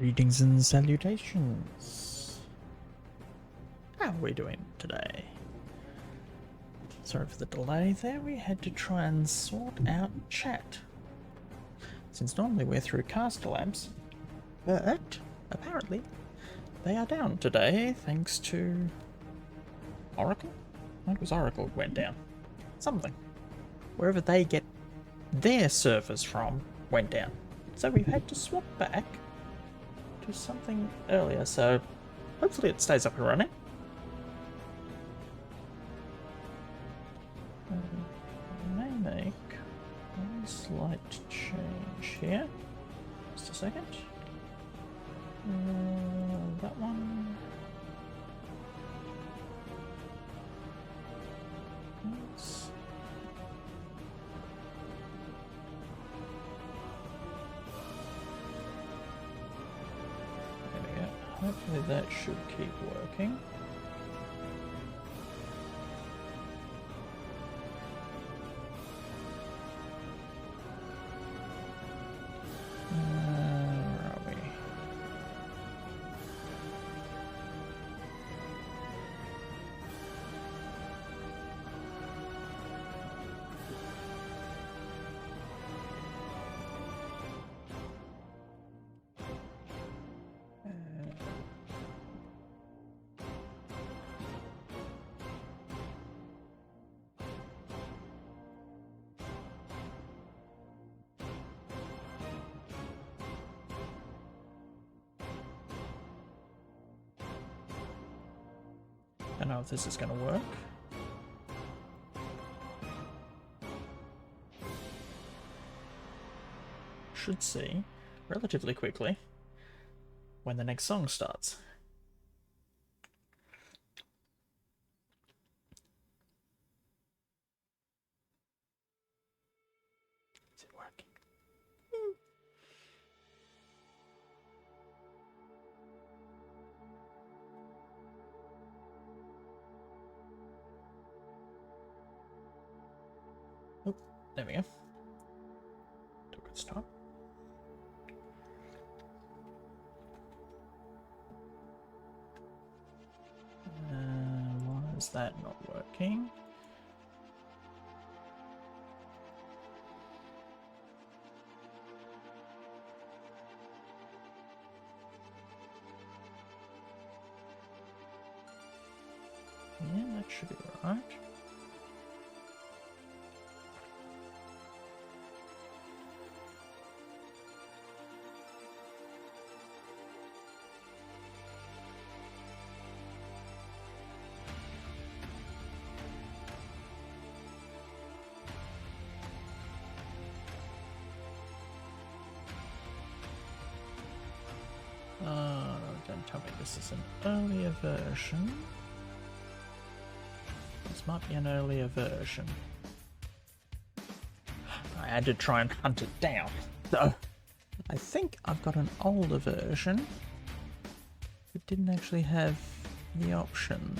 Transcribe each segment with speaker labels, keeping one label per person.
Speaker 1: Greetings and salutations. How are we doing today? Sorry for the delay there, we had to try and sort out chat. Since normally we're through Caster Labs, but apparently they are down today thanks to Oracle? I think it was Oracle who went down. Something. Wherever they get their servers from went down. So we've had to swap back to something earlier, so hopefully it stays up and running. I may make one slight change here. Just a second. That one. Oops. There we go. Hopefully that should keep working. Where are we? I don't know if this is going to work. Should see relatively quickly when the next song starts. Is it working? Oh, there we go. Took its time. Why is that not working? Yeah, that should be right. Don't tell me this is an earlier version. This might be an earlier version. I had to try and hunt it down. So, I think I've got an older version. It didn't actually have the option.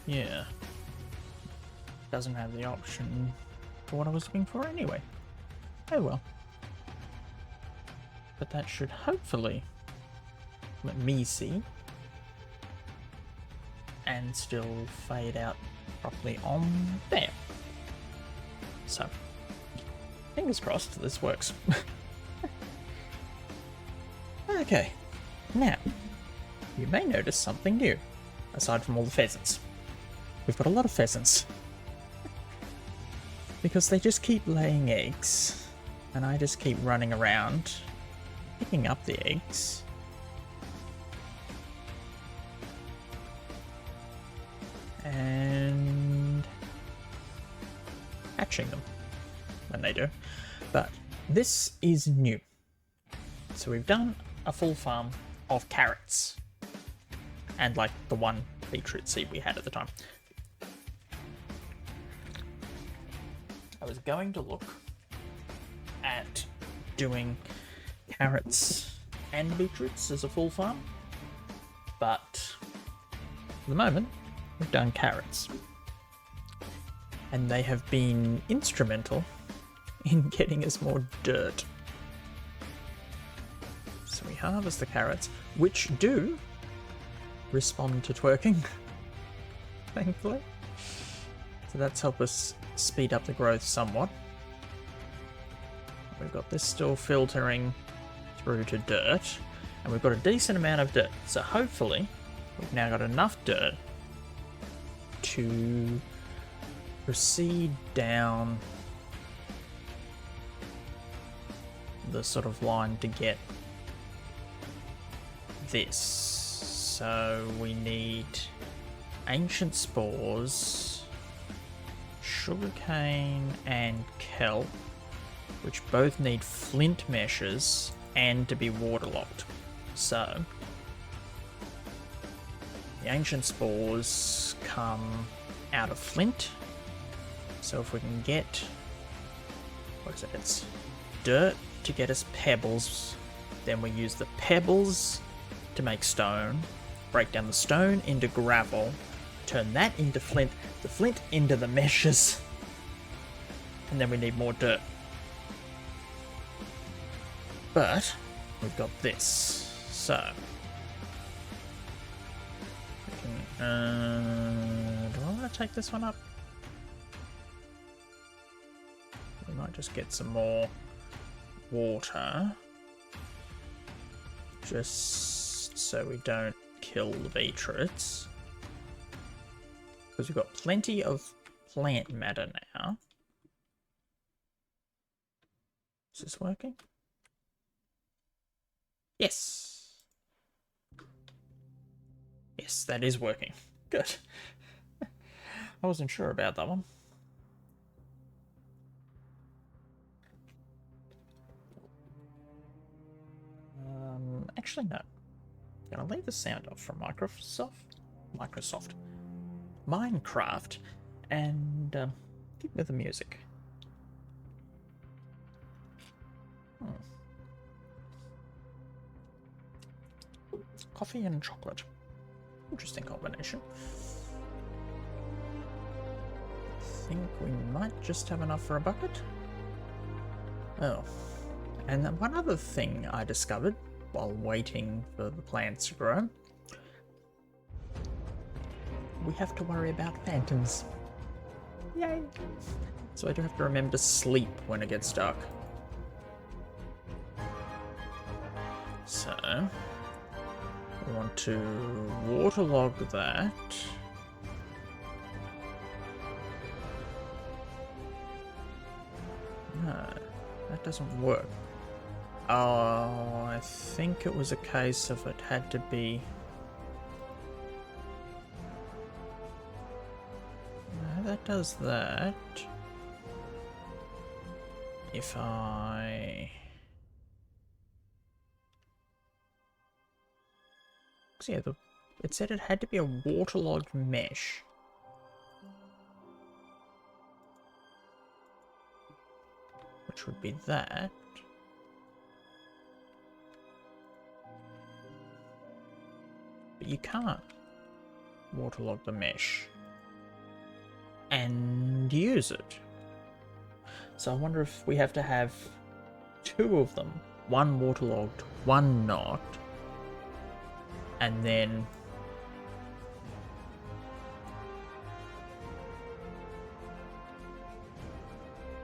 Speaker 1: Yeah. Doesn't have the option for what I was looking for anyway. Oh well. But that should hopefully let me see and still fade out properly on there. So, fingers crossed this works. Okay, now, you may notice something new, aside from all the pheasants. We've got a lot of pheasants. Because they just keep laying eggs, and I just keep running around, picking up the eggs. And hatching them when they do. But this is new. So we've done a full farm of carrots. And like the one beetroot seed we had at the time. I was going to look at doing carrots and beetroots as a full farm, but for the moment we've done carrots, and they have been instrumental in getting us more dirt. So we harvest the carrots, which do respond to twerking, thankfully. So that's helped us speed up the growth somewhat. We've got this still filtering through to dirt, and we've got a decent amount of dirt. So hopefully we've now got enough dirt to proceed down the sort of line to get this. So we need ancient spores, sugarcane and kelp, which both need flint meshes and to be waterlogged. So the ancient spores come out of flint. So if we can get, what is it? It's dirt to get us pebbles. Then we use the pebbles to make stone, break down the stone into gravel, turn that into flint, the flint into the meshes, and then we need more dirt. But we've got this, so we can, do I want to take this one up? We might just get some more water, just so we don't kill the beetroots, because we've got plenty of plant matter now. Is this working? Yes. Yes, that is working. Good. I wasn't sure about that one. Actually, no. I'm gonna leave the sound off from Microsoft, Minecraft, and keep with the music. Coffee and chocolate. Interesting combination. I think we might just have enough for a bucket. Oh, and then one other thing I discovered while waiting for the plants to grow. We have to worry about phantoms. Yay! So I do have to remember to sleep when it gets dark. So we want to waterlog that. No, that doesn't work. Oh, I think it was a case of it had to be... No, that does that. If I... So yeah, it said it had to be a waterlogged mesh. Which would be that. But you can't waterlog the mesh and use it. So I wonder if we have to have two of them, one waterlogged, one not, and then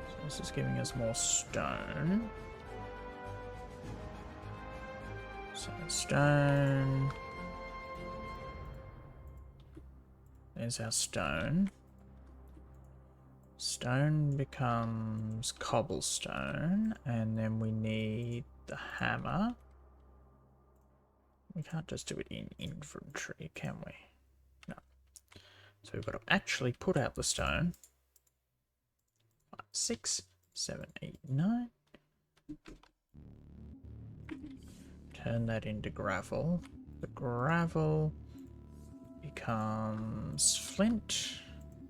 Speaker 1: so this is giving us more stone. So stone. There's our stone. Stone becomes cobblestone, and then we need the hammer. We can't just do it in inventory, can we? No. So we've got to actually put out the stone. 5, 6, 7, 8, 9. Turn that into gravel. The gravel becomes flint.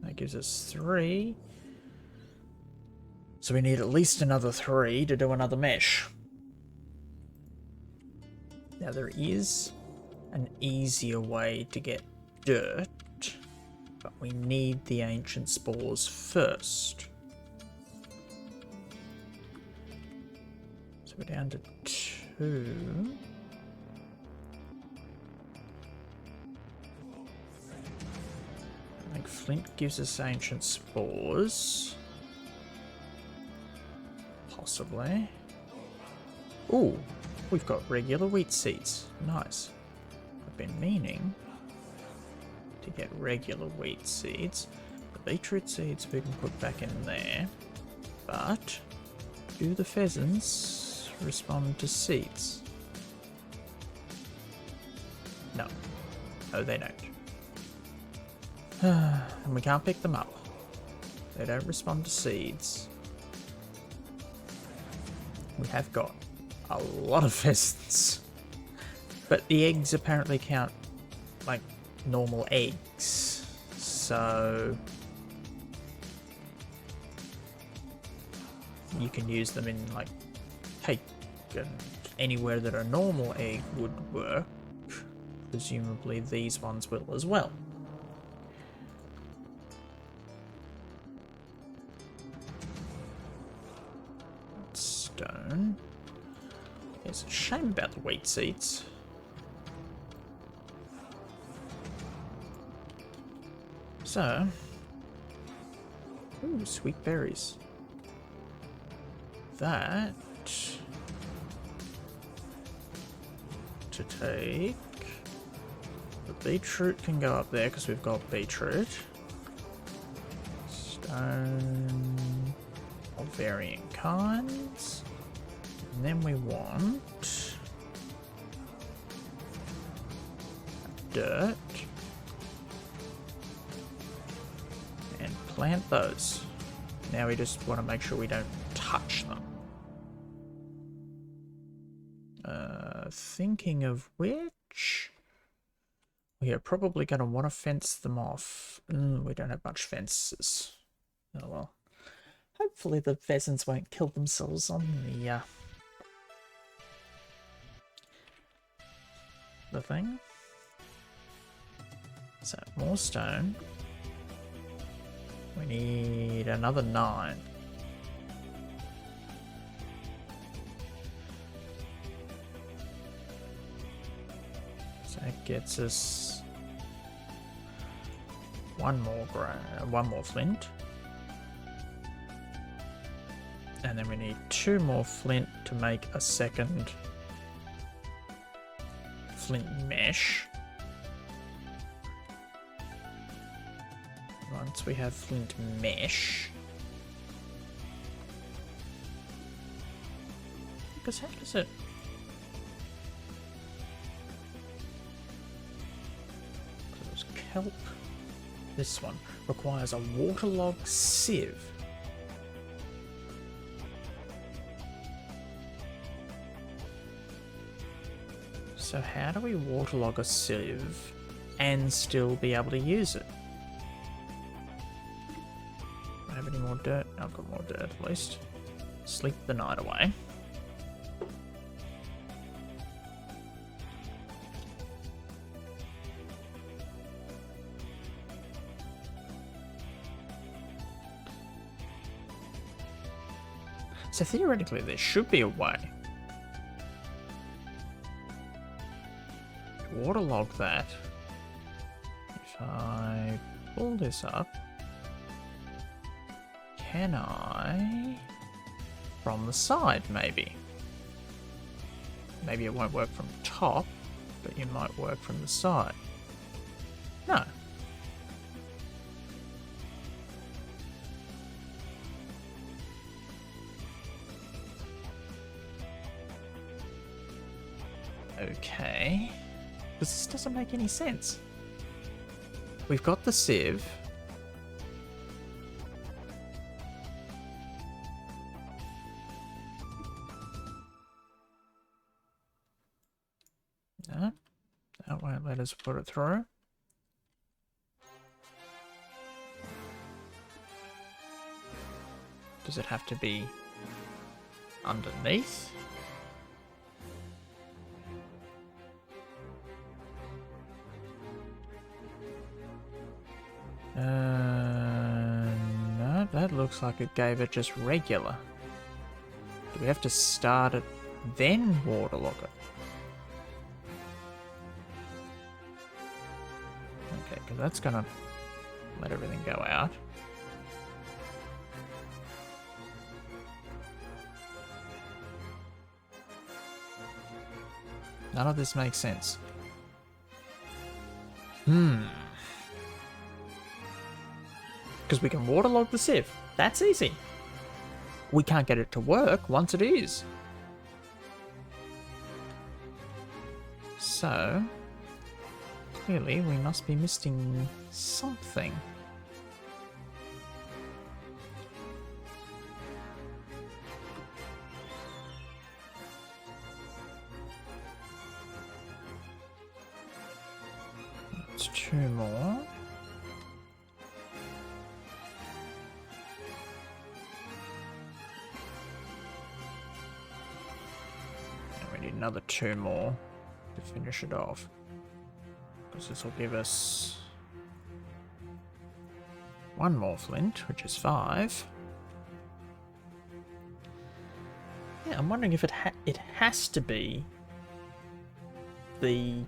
Speaker 1: That gives us 3. So we need at least another 3 to do another mesh. Now there is an easier way to get dirt, but we need the ancient spores first. So we're down to 2. I think flint gives us ancient spores. Possibly. Ooh, we've got regular wheat seeds. Nice. I've been meaning to get regular wheat seeds. The beetroot seeds we can put back in there. But do the pheasants respond to seeds? No. No, they don't. And we can't pick them up. They don't respond to seeds. We have got a lot of pheasants. But the eggs apparently count like normal eggs. So you can use them in like cake and anywhere that a normal egg would work. Presumably these ones will as well. Stone. It's a shame about the wheat seeds. So, ooh, sweet berries. That to take. The beetroot can go up there because we've got beetroot. Stone of varying kinds. And then we want dirt. And plant those. Now we just want to make sure we don't touch them. Thinking of which, we are probably going to want to fence them off. We don't have much fences. Oh well. Hopefully the pheasants won't kill themselves on the thing. So more stone. We need another 9. So that gets us one more flint. And then we need 2 more flint to make a second flint mesh. Once we have flint mesh, because how does it? Because kelp. This one requires a waterlogged sieve. So how do we waterlog a sieve and still be able to use it? Do I have any more dirt? I've got more dirt at least. Sleep the night away. So theoretically there should be a way to waterlog that. If I pull this up, can I from the side maybe? Maybe it won't work from the top, but you might work from the side. No. Okay. Because this doesn't make any sense. We've got the sieve. No, that won't let us put it through. Does it have to be underneath? No, that looks like it gave it just regular. Do we have to start it, then waterlog it? Okay, because that's gonna let everything go out. None of this makes sense. Because we can waterlog the sieve. That's easy. We can't get it to work once it is. So, clearly we must be missing something. It's 2 more. And we need another 2 more to finish it off. Because this will give us 1 more flint, which is 5. Yeah, I'm wondering if it has to be the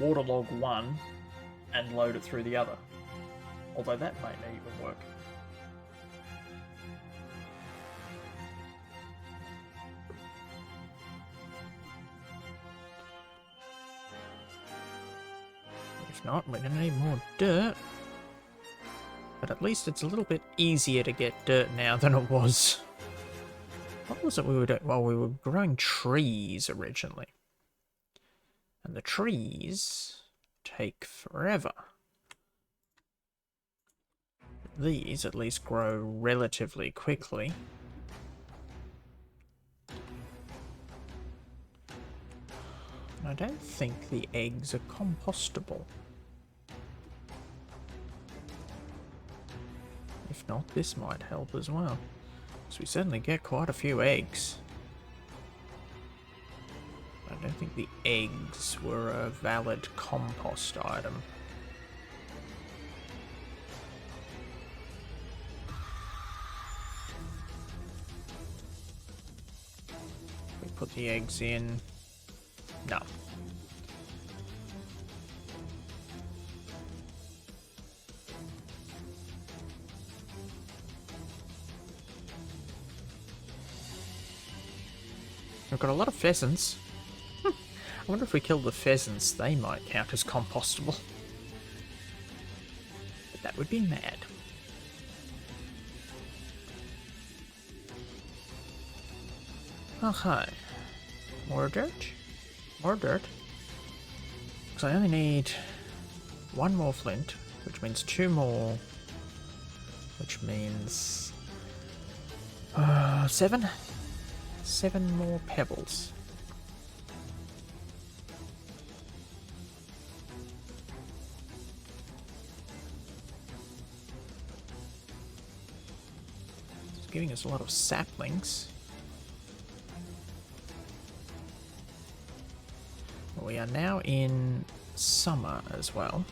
Speaker 1: waterlog 1 and load it through the other. Although that may not even work. If not, we're going to need more dirt. But at least it's a little bit easier to get dirt now than it was. What was it we were doing? Well, we were growing trees originally. And the trees take forever. These at least grow relatively quickly. I don't think the eggs are compostable. If not, this might help as well. So we certainly get quite a few eggs. I don't think the eggs were a valid compost item. We put the eggs in. No. We've got a lot of pheasants. I wonder if we kill the pheasants, they might count as compostable. But that would be mad. Okay. More dirt? More dirt. Because I only need 1 more flint, which means 2 more. Which means 7? 7 more pebbles. It's giving us a lot of saplings. We are now in summer as well.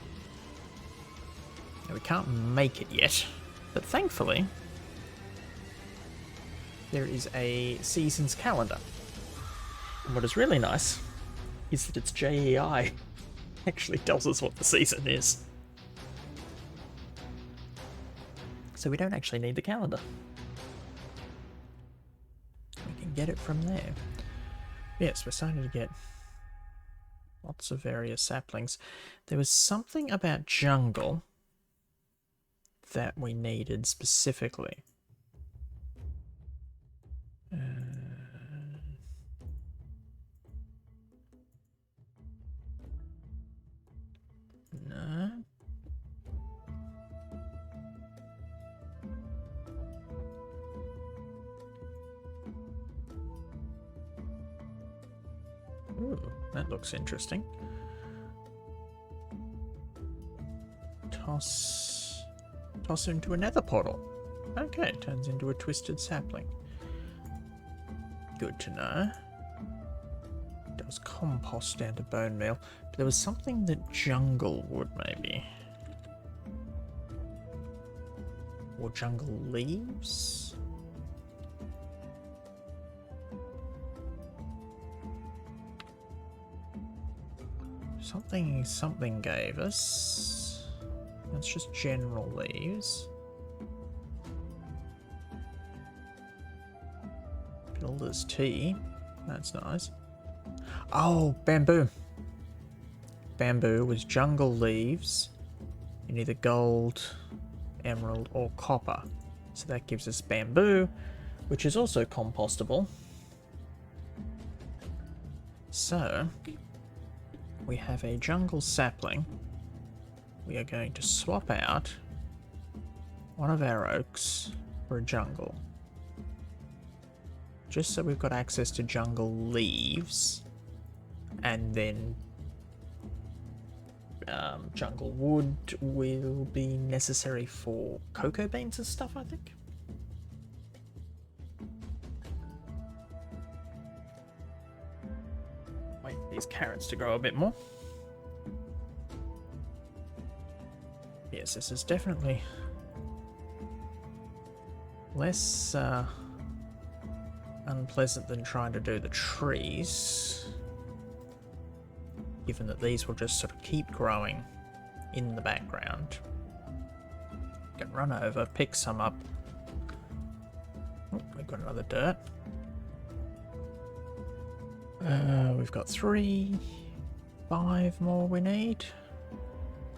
Speaker 1: Now, we can't make it yet, but thankfully there is a seasons calendar. And what is really nice is that it's JEI. Actually tells us what the season is. So we don't actually need the calendar. We can get it from there. Yes, we're starting to get lots of various saplings. There was something about jungle that we needed specifically. No. Ooh, that looks interesting. Toss into a nether portal. Okay, turns into a twisted sapling. Good to know. Does compost down to bone meal. But there was something that jungle would maybe. Or jungle leaves? Something gave us. That's just general leaves. Builder's tea. That's nice. Oh, bamboo. Bamboo was jungle leaves in either gold, emerald, or copper. So that gives us bamboo, which is also compostable. So, we have a jungle sapling. We are going to swap out one of our oaks for a jungle. Just so we've got access to jungle leaves. And then jungle wood will be necessary for cocoa beans and stuff, I think. Wait for these carrots to grow a bit more. Yes, this is definitely less unpleasant than trying to do the trees, given that these will just sort of keep growing in the background. You can run over, pick some up. Oh, we've got another dirt. We've got 3, 5 more we need.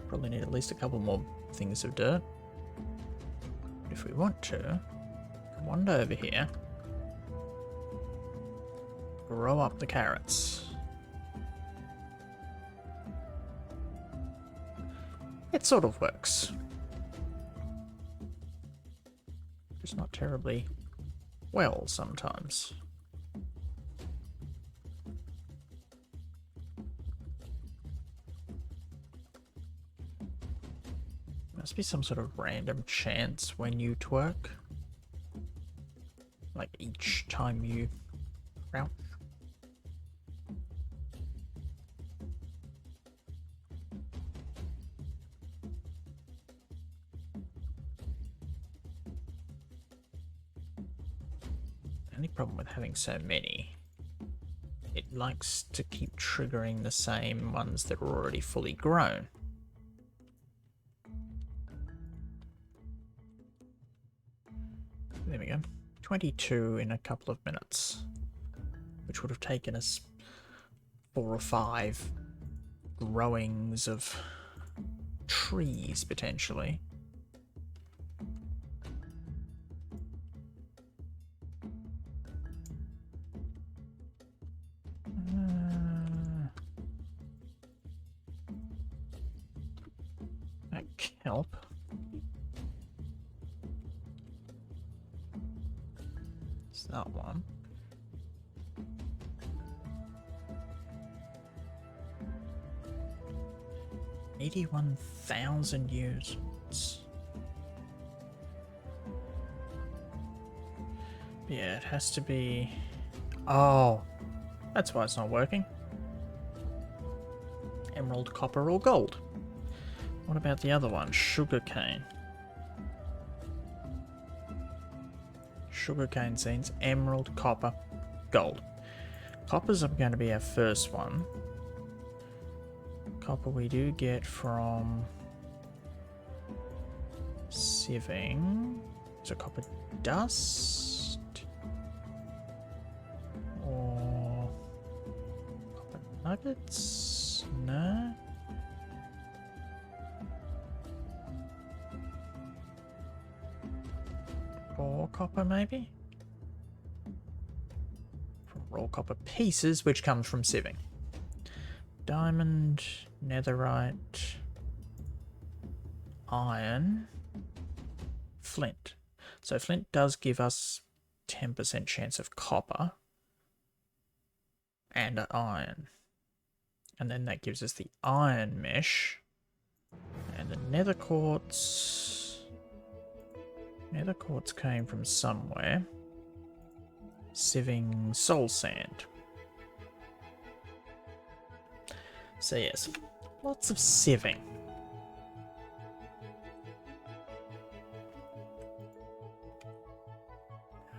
Speaker 1: Probably need at least a couple more things of dirt. If we want to, wander over here, grow up the carrots. It sort of works. Just not terribly well sometimes. Must be some sort of random chance when you twerk. Like each time you crouch. The only problem with having so many, it likes to keep triggering the same ones that are already fully grown. There we go. 22 in a couple of minutes, which would have taken us 4 or 5 growings of trees, potentially. That kelp. It's that one. $81,000 units. Yeah, it has to be. Oh, that's why it's not working. Emerald, copper, or gold. What about the other one? Sugarcane. Sugarcane seeds, emerald, copper, gold. Copper's going to be our first one. Copper we do get from sieving. So copper dust or copper nuggets? No. Raw copper maybe? From raw copper pieces, which comes from sieving. Diamond, netherite, iron, flint. So flint does give us 10% chance of copper. and iron. And then that gives us the iron mesh. And the nether quartz... Nether quartz came from somewhere. Sieving soul sand. So yes, lots of sieving.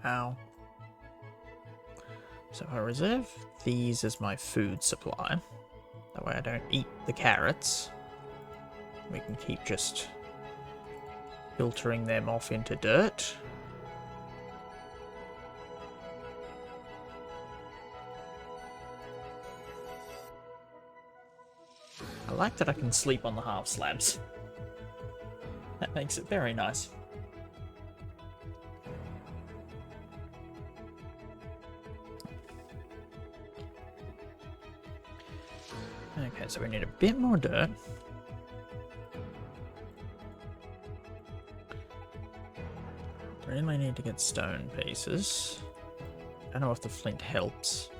Speaker 1: Ow. So I reserve these as my food supply. That way I don't eat the carrots. We can keep just filtering them off into dirt. I like that I can sleep on the half slabs. That makes it very nice. Okay, so we need a bit more dirt. Really need to get stone pieces. I don't know if the flint helps.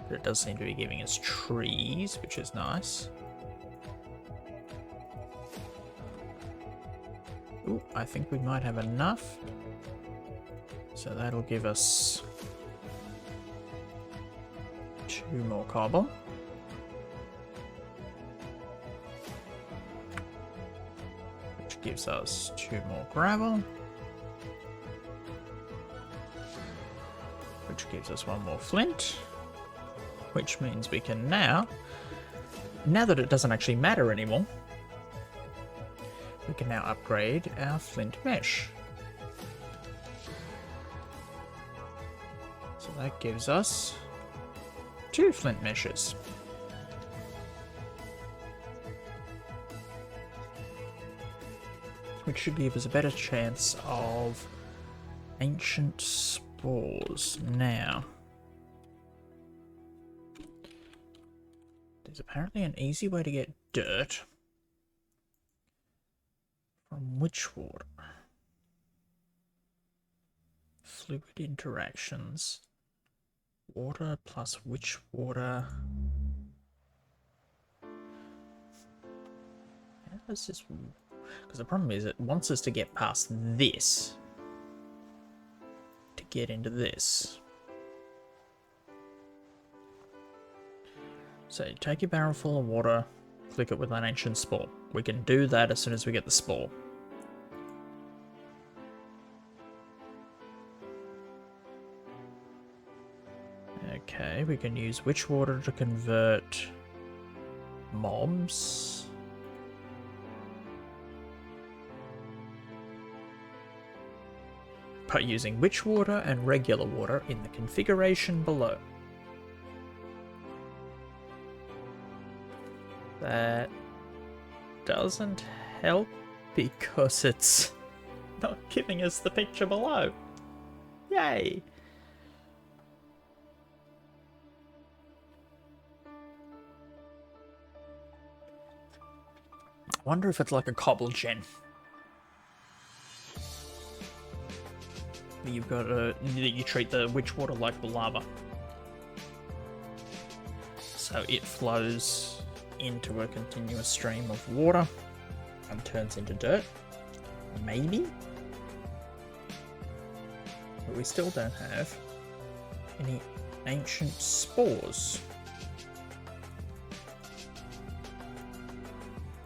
Speaker 1: But it does seem to be giving us trees, which is nice. Ooh, I think we might have enough. So that'll give us 2 more cobble. Which gives us 2 more gravel. Which gives us 1 more flint. Which means we can now that it doesn't actually matter anymore, we can now upgrade our flint mesh. So that gives us 2 flint meshes. Which should give us a better chance of ancient spores. Now, there's apparently an easy way to get dirt from witch water. Fluid interactions. Water plus witch water. How does this... Because the problem is it wants us to get past this to get into this. So you take your barrel full of water, click it with an ancient spore. We can do that as soon as we get the spore. Okay, we can use witch water to convert mobs. By using witch water and regular water in the configuration below. That doesn't help because it's not giving us the picture below. Yay! I wonder if it's like a cobble gen. You've got you treat the witch water like the lava. So it flows into a continuous stream of water and turns into dirt. Maybe? But we still don't have any ancient spores.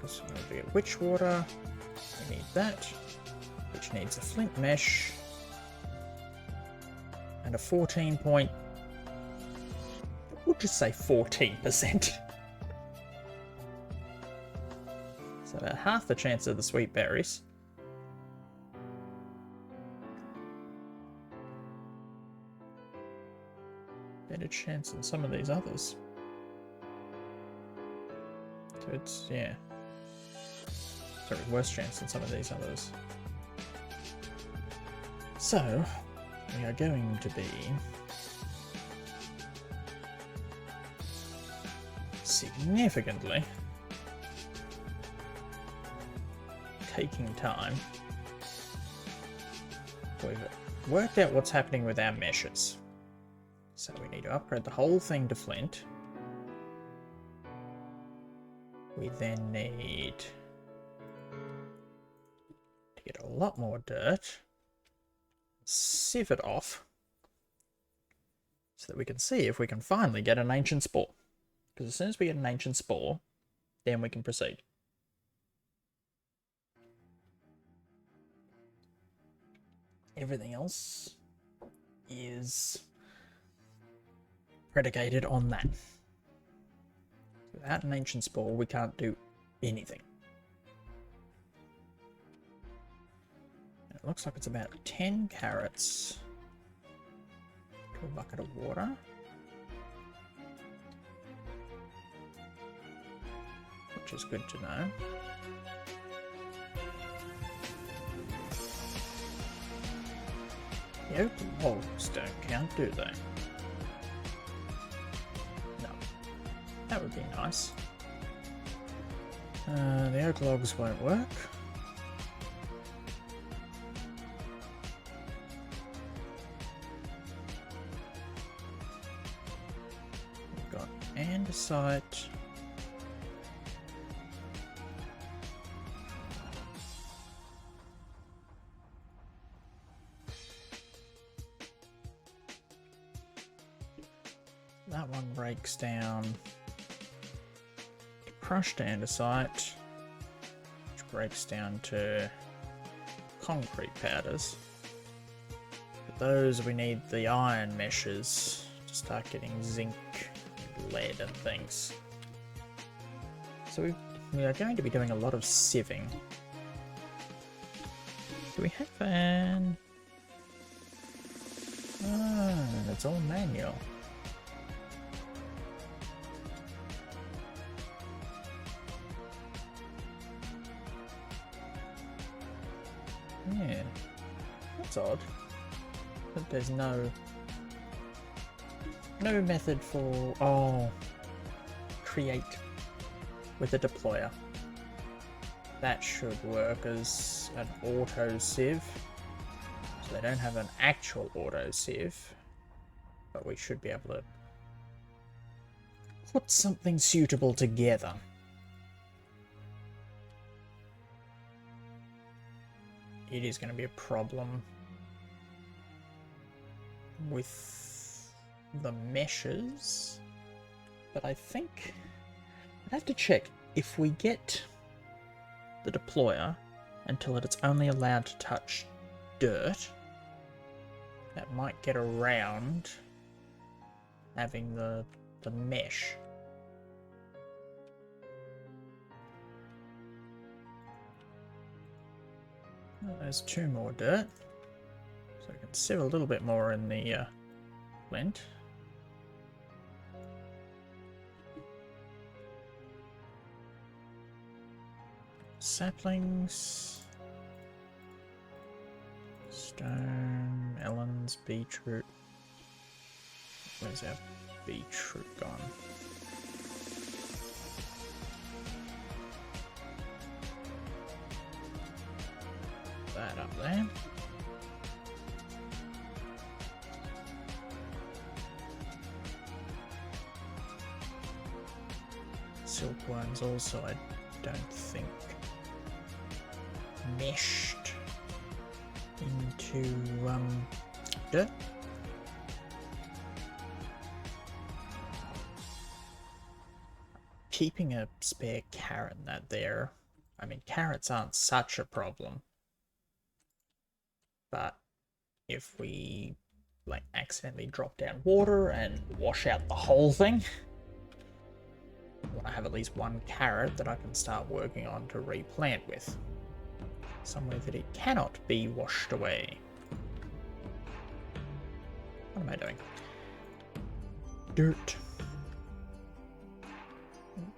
Speaker 1: This is going to be a witch water. We need that, which needs a flint mesh. And a 14 point... We'll just say 14%. So about half the chance of the sweet berries. Better chance than some of these others. So it's, yeah. Sorry, worse chance than some of these others. So, we are going to be significantly taking time. We've worked out what's happening with our meshes. So we need to upgrade the whole thing to flint. We then need to get a lot more dirt, sieve it off, so that we can see if we can finally get an ancient spore. Because as soon as we get an ancient spore, then we can proceed. Everything else is predicated on that. Without an ancient spore, we can't do anything. And it looks like it's about 10 carrots to a bucket of water. Which is good to know. The oak logs don't count, do they? No. That would be nice. The oak logs won't work. We've got andesite. That one breaks down to crushed andesite, which breaks down to concrete powders. For those we need the iron meshes to start getting zinc and lead and things. So we are going to be doing a lot of sieving. Do we have an... Ah, it's all manual. Yeah, that's odd. But there's no method for create with a deployer. That should work as an auto sieve. So they don't have an actual auto sieve, but we should be able to put something suitable together. It is going to be a problem with the meshes, but I think I'd have to check if we get the deployer until it's only allowed to touch dirt. That might get around having the mesh. There's 2 more dirt, so I can sieve a little bit more in the flint. Saplings, stone, melons, beetroot. Where's our beetroot gone? That up there. Silkworms also, I don't think, meshed into dirt. Keeping a spare carrot in that there. I mean, carrots aren't such a problem. But if we like accidentally drop down water and wash out the whole thing, I want to have at least 1 carrot that I can start working on to replant with. Somewhere that it cannot be washed away. What am I doing? Dirt.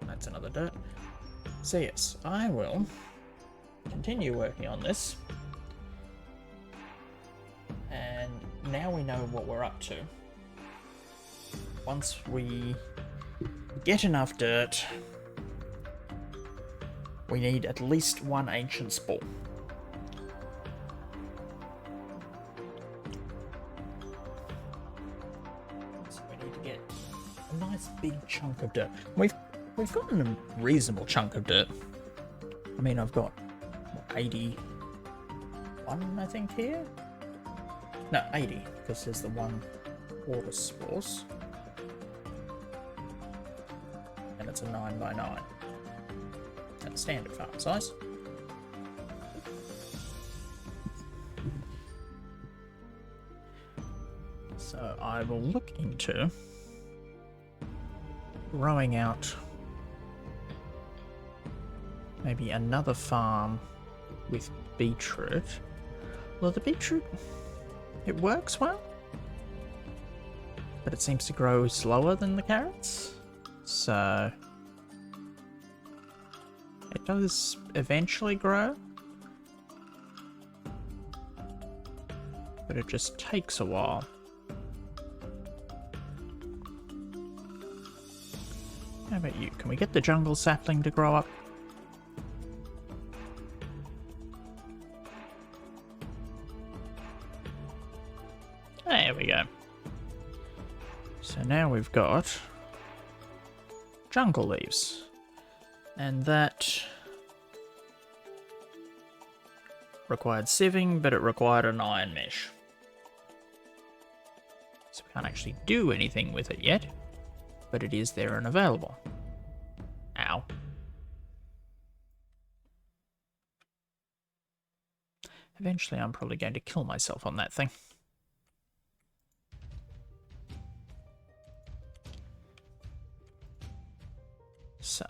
Speaker 1: That's another dirt. So yes, I will continue working on this. And now we know what we're up to. Once we get enough dirt, we need at least 1 ancient spore. need to get a nice big chunk of dirt. We've gotten a reasonable chunk of dirt. I mean, I've got what, 81, I think, here. No, 80, because there's the one water source, and it's a 9x9. That's standard farm size. So I will look into growing out maybe another farm with beetroot. Well, the beetroot, it works well, but it seems to grow slower than the carrots. So it does eventually grow, but it just takes a while. How about you? Can we get the jungle sapling to grow up? There we go. So now we've got jungle leaves. And that required sieving, but it required an iron mesh. So we can't actually do anything with it yet, but it is there and available. Ow. Eventually I'm probably going to kill myself on that thing. So,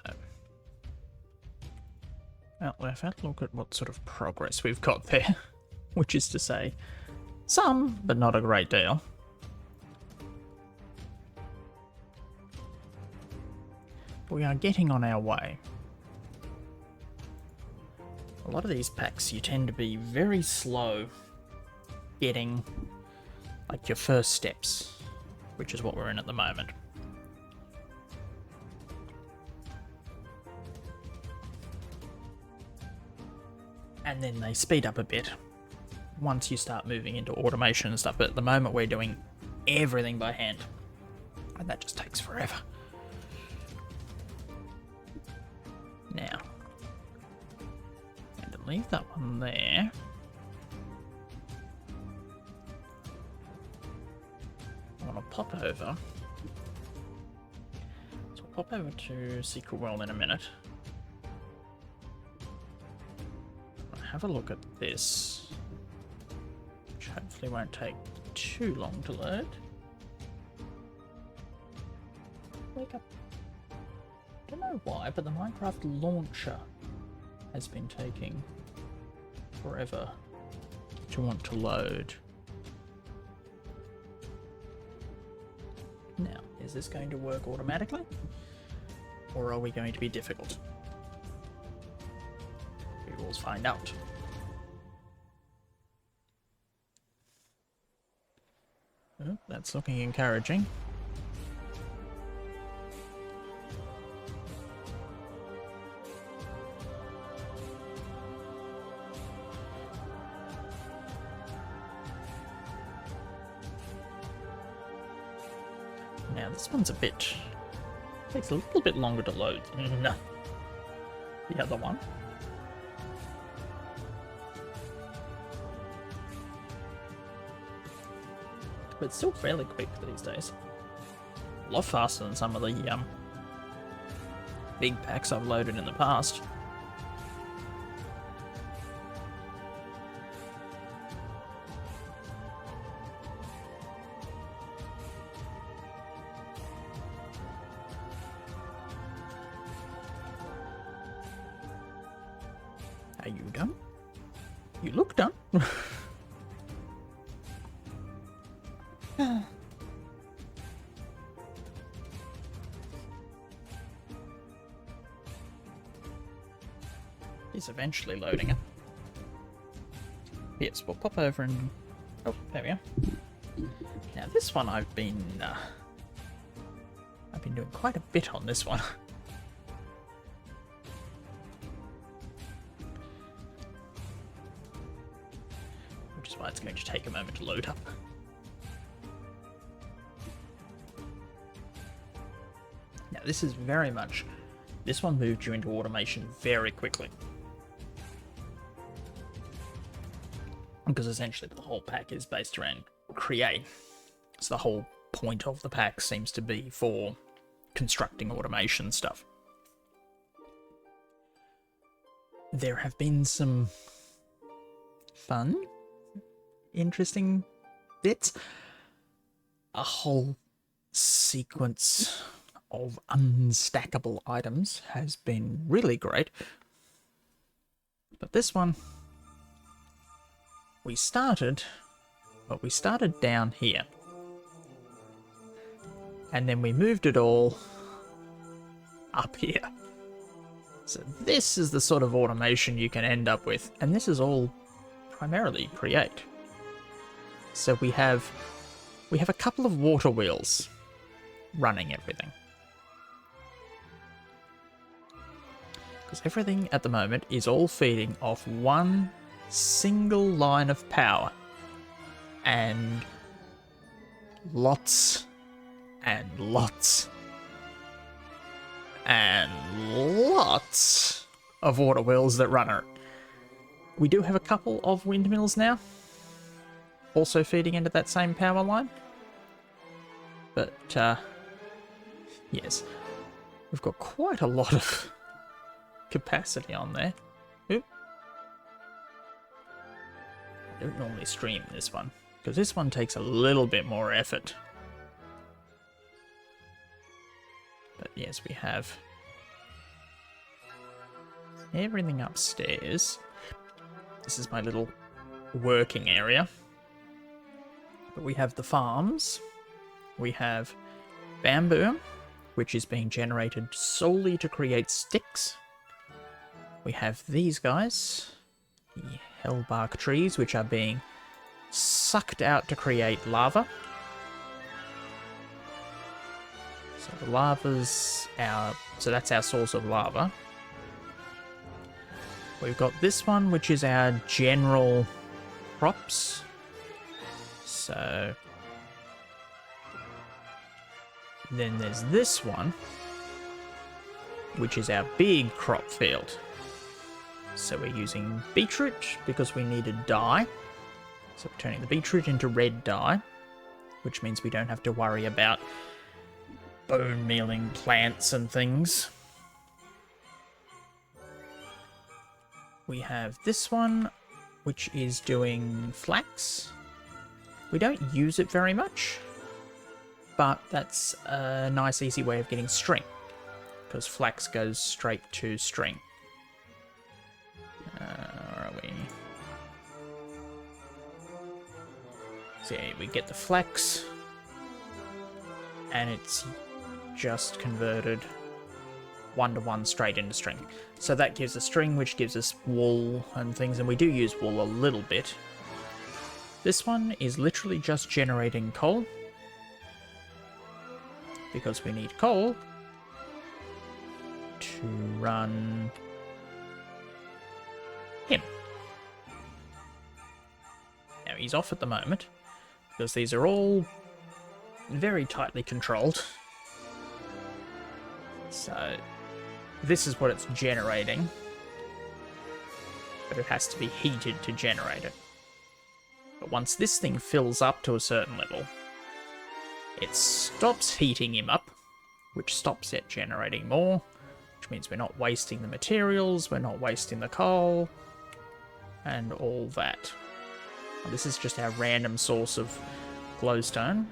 Speaker 1: well, if I look at what sort of progress we've got there, which is to say, some, but not a great deal. We are getting on our way. A lot of these packs, you tend to be very slow getting, like, your first steps, which is what we're in at the moment. And then they speed up a bit once you start moving into automation and stuff, but at the moment we're doing everything by hand, and that just takes forever. Now, and to leave that one there, I want to pop over. So I'll pop over to Secret World in a minute. Have a look at this, which hopefully won't take too long to load. Wake up. Don't know why, but the Minecraft launcher has been taking forever to want to load. Now, is this going to work automatically? Or are we going to be difficult? We will find out. Oh, that's looking encouraging. Now this one's takes a little bit longer to load than the other one. But it's still fairly quick these days. A lot faster than some of the big packs I've loaded in the past. Are you done? You look done. He's eventually loading it. Yes, we'll pop over and... Oh, there we are. Now this one I've been doing quite a bit on this one. Which is why it's going to take a moment to load up. this is very much... This one moved you into automation very quickly. Because essentially the whole pack is based around create. So the whole point of the pack seems to be for constructing automation stuff. There have been some fun, interesting bits. A whole sequence of unstackable items has been really great. But this one, we started down here. And then we moved it all up here. So this is the sort of automation you can end up with. And this is all primarily create. So we have a couple of water wheels running everything. Because everything at the moment is all feeding off one single line of power. And lots and lots and lots of water wheels that run it. We do have a couple of windmills now, also feeding into that same power line. But, yes, we've got quite a lot of capacity on there. Oop. I don't normally stream this one, because this one takes a little bit more effort. But yes, we have everything upstairs. This is my little working area. But we have the farms. We have bamboo, which is being generated solely to create sticks. We have these guys, the hellbark trees, which are being sucked out to create lava. So the lava's so that's our source of lava. We've got this one, which is our general crops. So then there's this one, which is our big crop field. So we're using beetroot because we need a dye. So we're turning the beetroot into red dye, which means we don't have to worry about bone mealing plants and things. We have this one, which is doing flax. We don't use it very much, but that's a nice easy way of getting string, because flax goes straight to string. Where are we? So yeah, we get the flax, and it's just converted 1-to-1 straight into string. So that gives us string, which gives us wool and things, and we do use wool a little bit. This one is literally just generating coal, because we need coal to run him. Now he's off at the moment, because these are all very tightly controlled. So this is what it's generating, but it has to be heated to generate it. But once this thing fills up to a certain level, it stops heating him up, which stops it generating more, which means we're not wasting the materials, we're not wasting the coal, and all that. And this is just our random source of glowstone.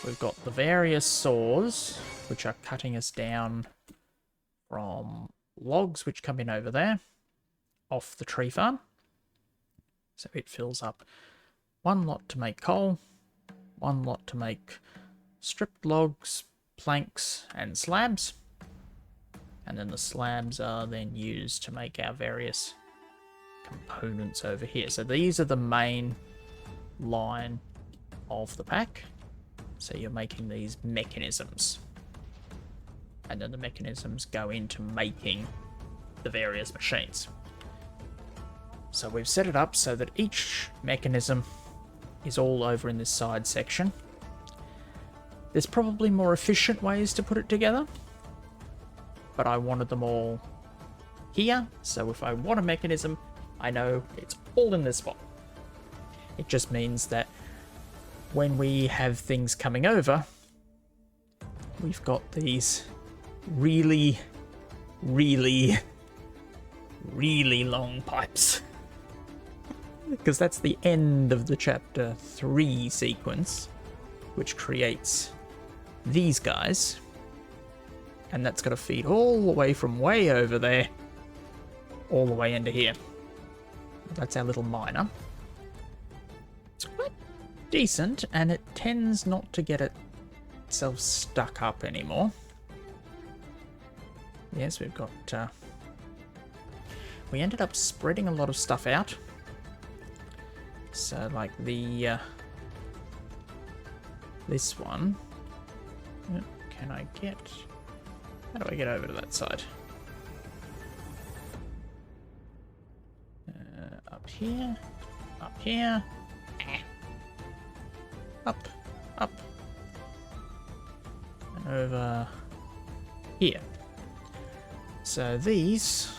Speaker 1: We've got the various saws, which are cutting us down from logs, which come in over there, off the tree farm. So it fills up one lot to make coal, one lot to make stripped logs, planks, and slabs. And then the slabs are then used to make our various components over here. So these are the main line of the pack. So you're making these mechanisms. And then the mechanisms go into making the various machines. So we've set it up so that each mechanism is all over in this side section. There's probably more efficient ways to put it together, but I wanted them all here. So if I want a mechanism, I know it's all in this spot. It just means that when we have things coming over, we've got these really, really, really long pipes. Because that's the end of the chapter 3 sequence, which creates these guys. And that's got to feed all the way from way over there, all the way into here. That's our little miner. It's quite decent, and it tends not to get itself stuck up anymore. Yes, we've got... we ended up spreading a lot of stuff out. So, like the... this one... Can I get... How do I get over to that side? Up here. Up here. Up. Up. And over here. So these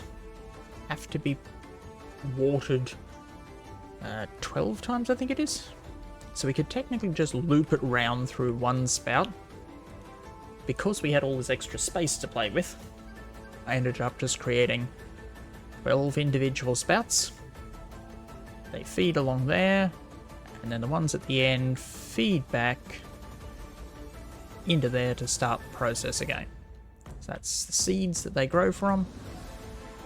Speaker 1: have to be watered 12 times, I think it is. So we could technically just loop it round through one spout. Because we had all this extra space to play with, I ended up just creating 12 individual spouts. They feed along there, and then the ones at the end feed back into there to start the process again. So that's the seeds that they grow from.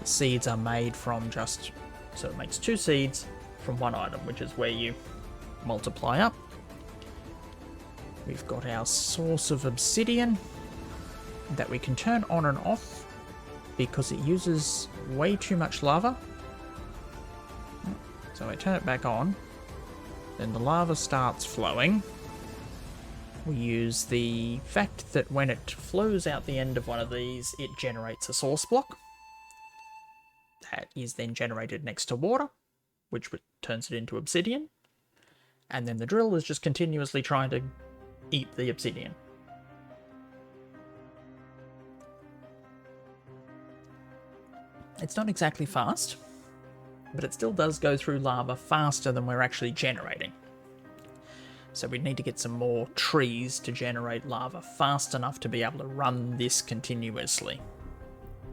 Speaker 1: The seeds are made from just... So it makes 2 seeds from one item, which is where you multiply up. We've got our source of obsidian that we can turn on and off because it uses way too much lava. So I turn it back on, then the lava starts flowing. We use the fact that when it flows out the end of one of these, it generates a source block. That is then generated next to water, which turns it into obsidian. And then the drill is just continuously trying to eat the obsidian. It's not exactly fast, but it still does go through lava faster than we're actually generating. So we need to get some more trees to generate lava fast enough to be able to run this continuously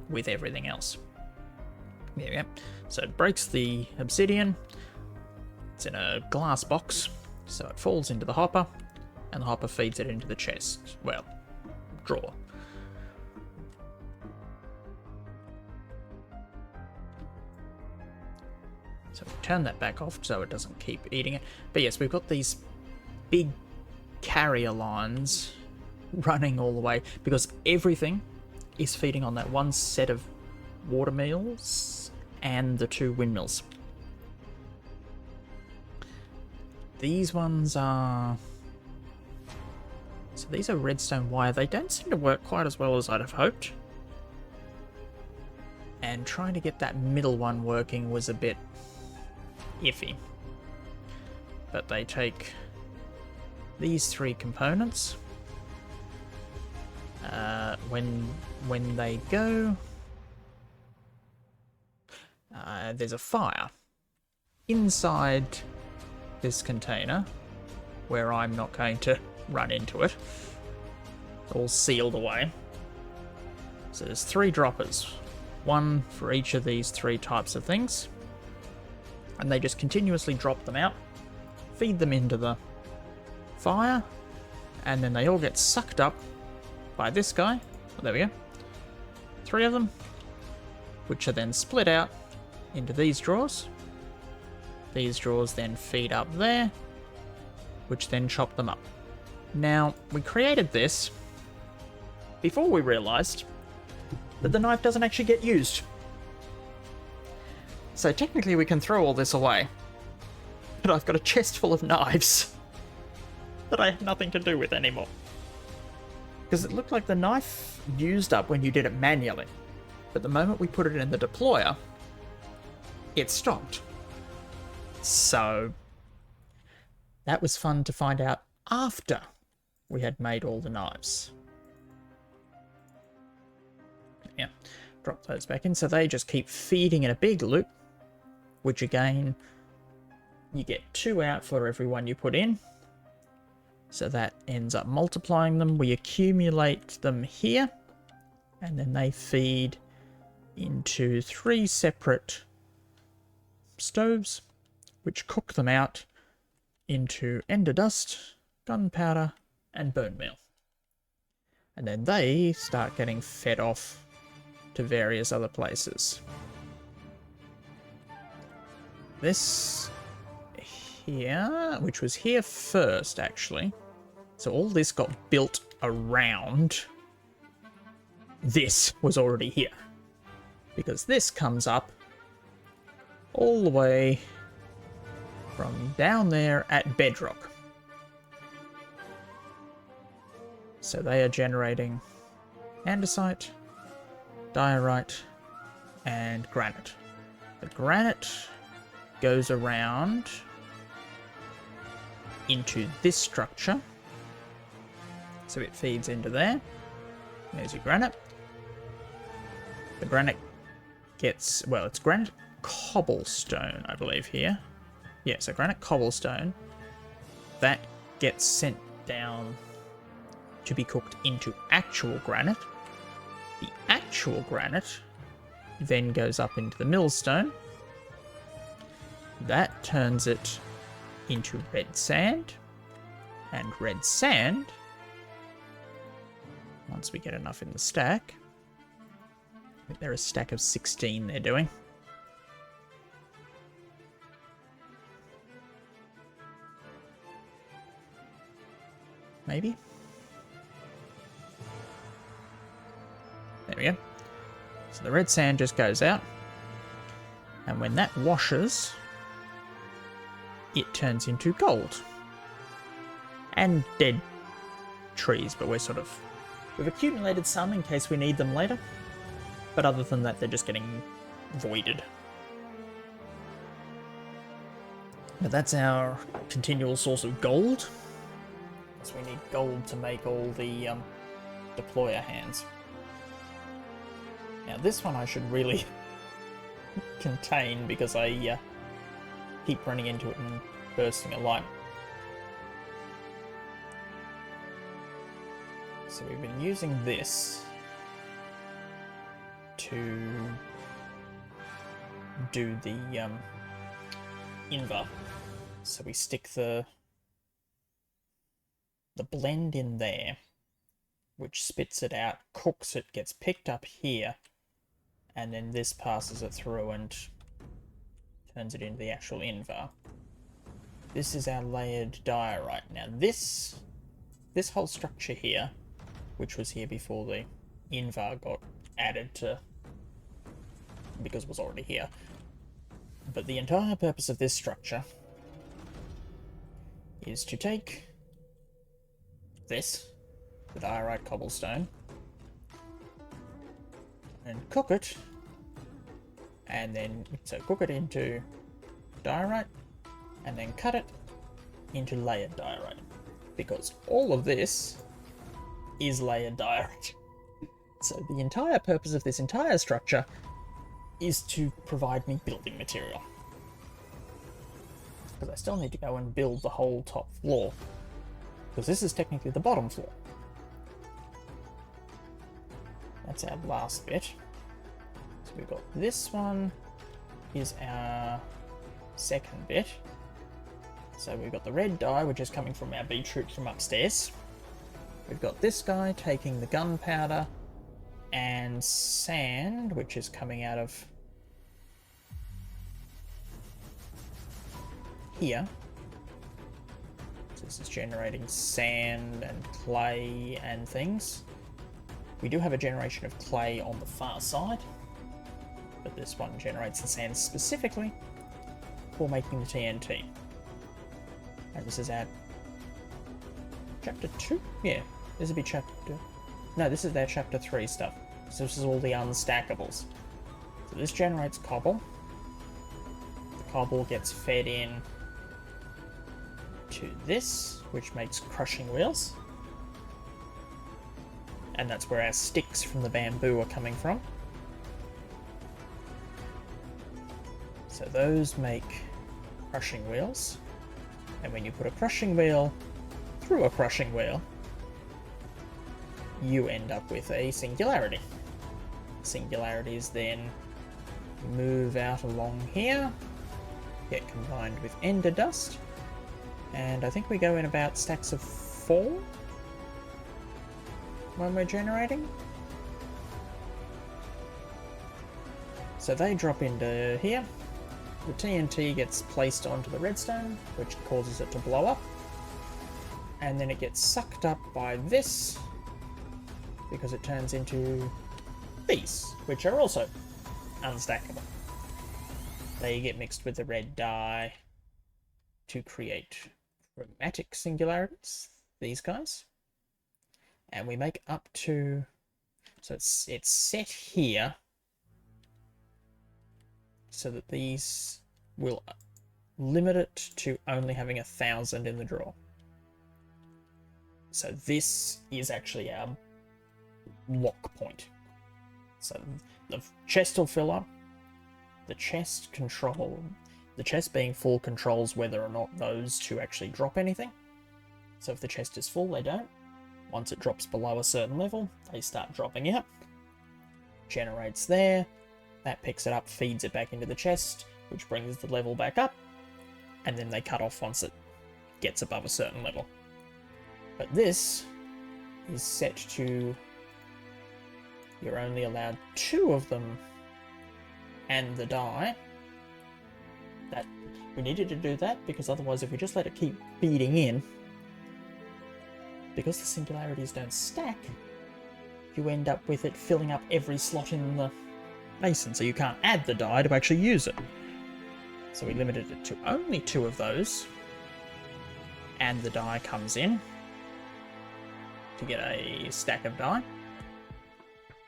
Speaker 1: with everything else. There we go. So it breaks the obsidian. It's in a glass box, so it falls into the hopper, and the hopper feeds it into the chest. Well, drawer. So we turn that back off so it doesn't keep eating it. But yes, we've got these big carrier lines running all the way because everything is feeding on that one set of water mills and the 2 windmills. These ones are... So these are redstone wire. They don't seem to work quite as well as I'd have hoped. And trying to get that middle one working was a bit iffy. But they take these 3 components. When they go... there's a fire inside this container where I'm not going to run into it. It's all sealed away. So there's 3 droppers. 1 for each of these 3 types of things. And they just continuously drop them out, feed them into the fire, and then they all get sucked up by this guy. Oh, there we go. 3 of them, which are then split out into these drawers. These drawers then feed up there, which then chop them up. Now, we created this before we realised that the knife doesn't actually get used. So technically we can throw all this away, but I've got a chest full of knives that I have nothing to do with anymore. Because it looked like the knife used up when you did it manually, but the moment we put it in the deployer, it stopped. So that was fun to find out after we had made all the knives. Yeah, drop those back in. So they just keep feeding in a big loop, which again, you get 2 out for every 1 you put in. So that ends up multiplying them. We accumulate them here, and then they feed into 3 separate stoves, which cook them out into ender dust, gunpowder, and bone meal. And then they start getting fed off to various other places. This here, which was here first, actually. So all this got built around. This was already here. Because this comes up all the way from down there at bedrock. So they are generating andesite, diorite, and granite. The granite goes around into this structure. So it feeds into there. There's your granite. The granite gets, well, it's granite cobblestone, I believe, here. Yeah, so granite cobblestone. That gets sent down to be cooked into actual granite. The actual granite then goes up into the millstone. That turns it into red sand. And red sand, once we get enough in the stack, I think they're a stack of 16 they're doing. Maybe? There we go. So the red sand just goes out. And when that washes, it turns into gold. And dead trees, but we've accumulated some in case we need them later. But other than that, they're just getting voided. But that's our continual source of gold. So we need gold to make all the deployer hands. Now this one I should really contain because I keep running into it and bursting a light. So we've been using this to do the invar. So we stick the blend in there, which spits it out, cooks it, gets picked up here, and then this passes it through and turns it into the actual invar. This is our layered diorite. Now this whole structure here, which was here before the invar got added to, because it was already here. But the entire purpose of this structure is to take this, the diorite cobblestone, and cook it, and then, so cook it into diorite, and then cut it into layered diorite, because all of this is layered diorite. So the entire purpose of this entire structure is to provide me building material. Because I still need to go and build the whole top floor, because this is technically the bottom floor. That's our last bit. So we've got this one is our second bit. So we've got the red dye, which is coming from our beetroot from upstairs. We've got this guy taking the gunpowder and sand, which is coming out of here. So this is generating sand and clay and things. We do have a generation of clay on the far side, but this one generates the sand specifically for making the TNT. And this is our chapter 2? Yeah, this would be chapter... No, this is their chapter 3 stuff. So this is all the unstackables. So this generates cobble. The cobble gets fed in to this, which makes crushing wheels. And that's where our sticks from the bamboo are coming from. So those make crushing wheels. And when you put a crushing wheel through a crushing wheel, you end up with a singularity. Singularities then move out along here, get combined with ender dust, and I think we go in about stacks of 4 when we're generating. So they drop into here. The TNT gets placed onto the redstone, which causes it to blow up, and then it gets sucked up by this because it turns into these, which are also unstackable. They get mixed with the red dye to create chromatic singularities, these guys. And we make up to, so it's set here so that these will limit it to only having 1,000 in the drawer. So this is actually our lock point. So the chest will fill up, the chest being full controls whether or not those two actually drop anything. So if the chest is full, they don't. Once it drops below a certain level, they start dropping out. Generates there, that picks it up, feeds it back into the chest, which brings the level back up, and then they cut off once it gets above a certain level. But this is set to, you're only allowed 2 of them and the dye. That we needed to do that because otherwise if we just let it keep feeding in, because the singularities don't stack, you end up with it filling up every slot in the basin, so you can't add the dye to actually use it. So we limited it to only 2 of those, and the dye comes in to get a stack of dye.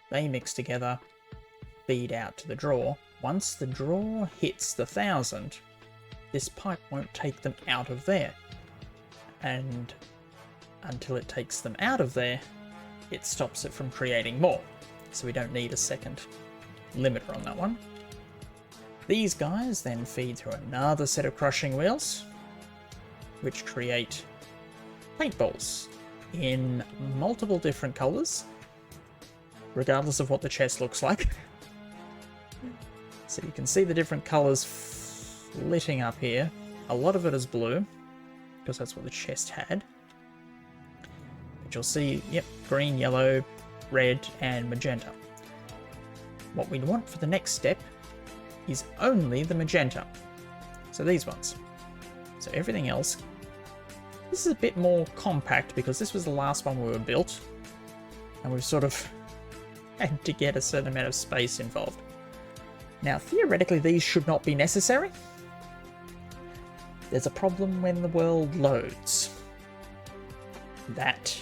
Speaker 1: They mix together, feed out to the drawer. Once the drawer hits the 1,000, this pipe won't take them out of there. And until it takes them out of there, it stops it from creating more. So we don't need a second limiter on that one. These guys then feed through another set of crushing wheels, which create paintballs in multiple different colours, regardless of what the chest looks like. So you can see the different colours flitting up here. A lot of it is blue, because that's what the chest had. But you'll see, yep, green, yellow, red, and magenta. What we want for the next step is only the magenta. So these ones. So everything else, this is a bit more compact because this was the last one we were built, and we've sort of had to get a certain amount of space involved. Now, theoretically, these should not be necessary. There's a problem when the world loads. That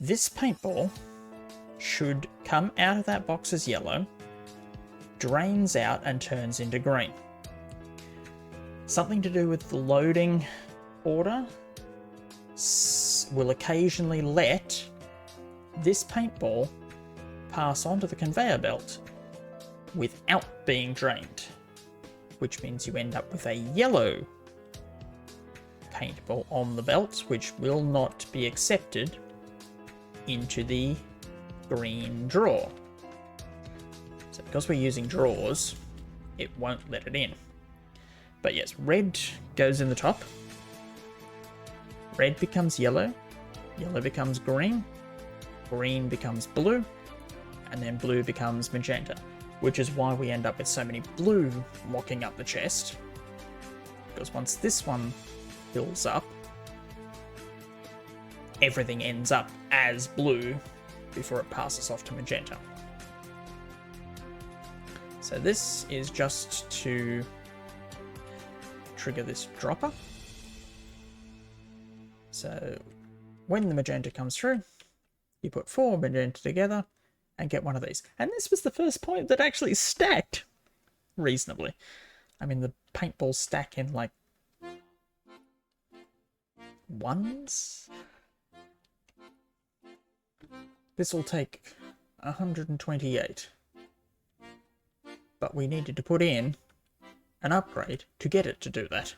Speaker 1: this paintball should come out of that box as yellow, drains out and turns into green. Something to do with the loading order will occasionally let this paintball pass onto the conveyor belt without being drained, which means you end up with a yellow paintball on the belt, which will not be accepted into the green drawer. So because we're using drawers, it won't let it in. But yes, red goes in the top, red becomes yellow, yellow becomes green, green becomes blue, and then blue becomes magenta, which is why we end up with so many blue locking up the chest, because once this one fills up, everything ends up as blue before it passes off to magenta. So this is just to trigger this dropper. So when the magenta comes through, you put 4 magenta together and get one of these. And this was the first point that actually stacked reasonably. I mean, the paintballs stack in like ones. this will take 128. But we needed to put in an upgrade to get it to do that.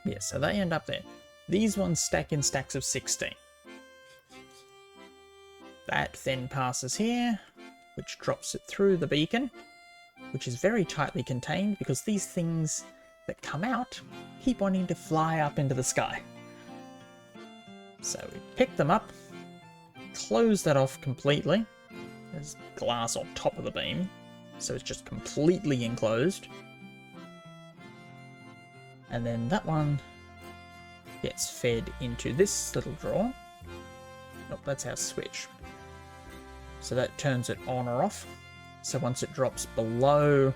Speaker 1: Yeah, so they end up there. These ones stack in stacks of 16. That then passes here, which drops it through the beacon, which is very tightly contained because these things that come out keep wanting to fly up into the sky. So we pick them up, close that off completely. There's glass on top of the beam, so it's just completely enclosed. And then that one gets fed into this little drawer. Nope, that's our switch. So that turns it on or off. So once it drops below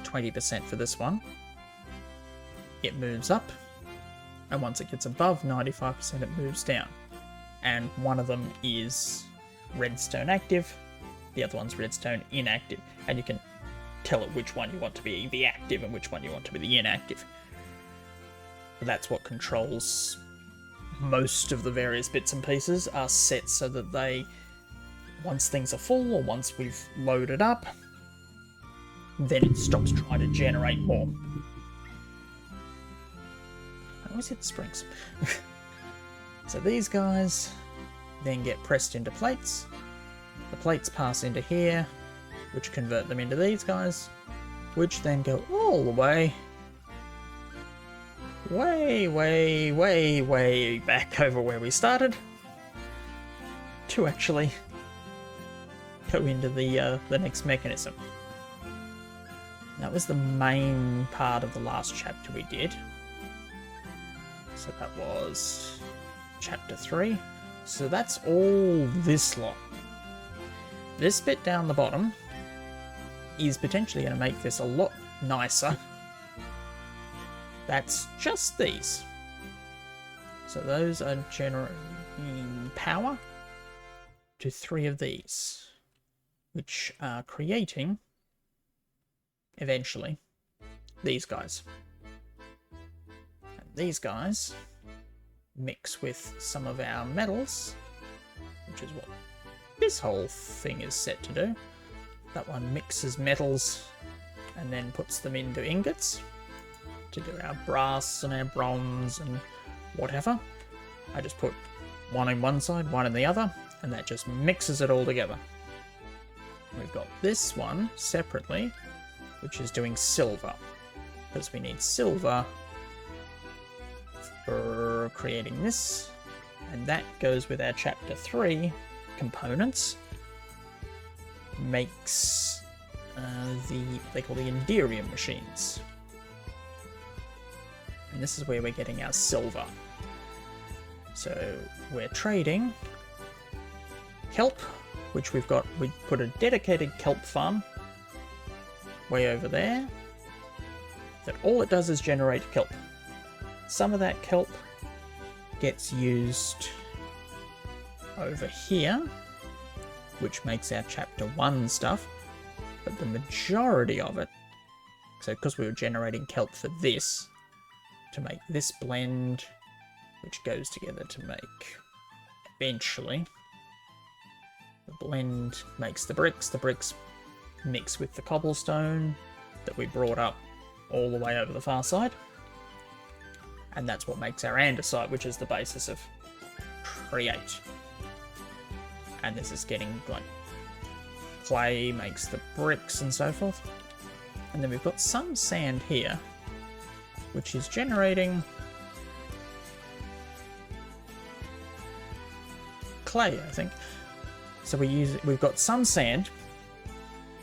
Speaker 1: 20% for this one, it moves up. And once it gets above 95%, it moves down. And one of them is redstone active, the other one's redstone inactive. And you can tell it which one you want to be the active and which one you want to be the inactive. That's what controls most of the various bits and pieces are set so that they, once things are full or once we've loaded up, then it stops trying to generate more. I always hit the springs. So these guys then get pressed into plates. The plates pass into here, which convert them into these guys, which then go all the way way back over where we started to actually go into the next mechanism. That was the main part of the last chapter we did. So that was chapter 3. So that's all this lot. This bit down the bottom is potentially going to make this a lot nicer. That's just these. So those are generating power to 3 of these, which are creating, eventually, these guys. And these guys mix with some of our metals, which is what this whole thing is set to do. That one mixes metals and then puts them into ingots to do our brass and our bronze and whatever. I just put one on one side, one on the other, and that just mixes it all together. We've got this one separately, which is doing silver, because we need silver for creating this, and that goes with our chapter 3 components. Makes they call the Enderium machines. And this is where we're getting our silver. So we're trading kelp, which we put a dedicated kelp farm way over there, that all it does is generate kelp. Some of that kelp gets used over here, which makes our chapter 1 stuff, but the majority of it, so because we were generating kelp for this, to make this blend, which goes together to make, eventually, the blend makes the bricks mix with the cobblestone that we brought up all the way over the far side, and that's what makes our andesite, which is the basis of create. And this is getting, like, clay makes the bricks and so forth. And then we've got some sand here, which is generating clay, I think. So we've got some sand,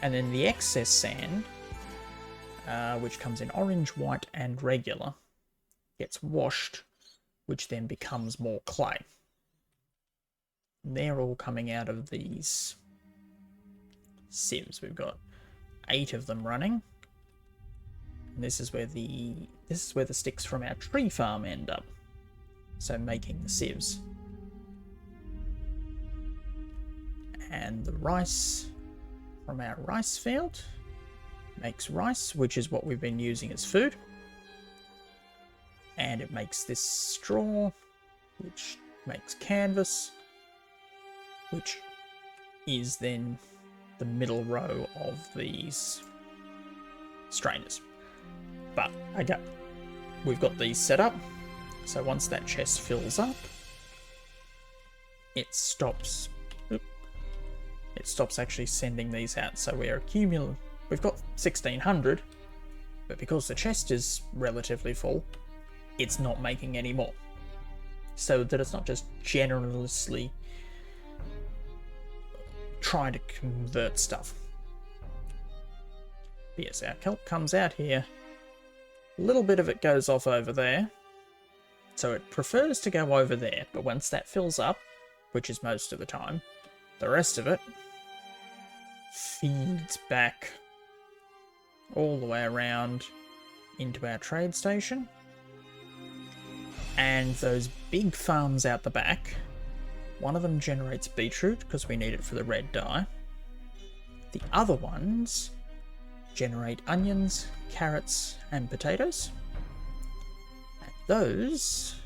Speaker 1: and then the excess sand, which comes in orange, white, and regular, gets washed, which then becomes more clay. And they're all coming out of these sieves. We've got 8 of them running. And this is where the sticks from our tree farm end up. So making the sieves. And the rice from our rice field makes rice, which is what we've been using as food. And it makes this straw, which makes canvas, which is then the middle row of these strainers. But again, we've got these set up, so once that chest fills up, it stops actually sending these out. So we've got 1600, but because the chest is relatively full, it's not making any more. So that it's not just generously trying to convert stuff. But yes, our kelp comes out here. A little bit of it goes off over there. So it prefers to go over there, but once that fills up, which is most of the time, the rest of it feeds back all the way around into our trade station. And those big farms out the back, one of them generates beetroot because we need it for the red dye. The other ones generate onions, carrots, and potatoes. And those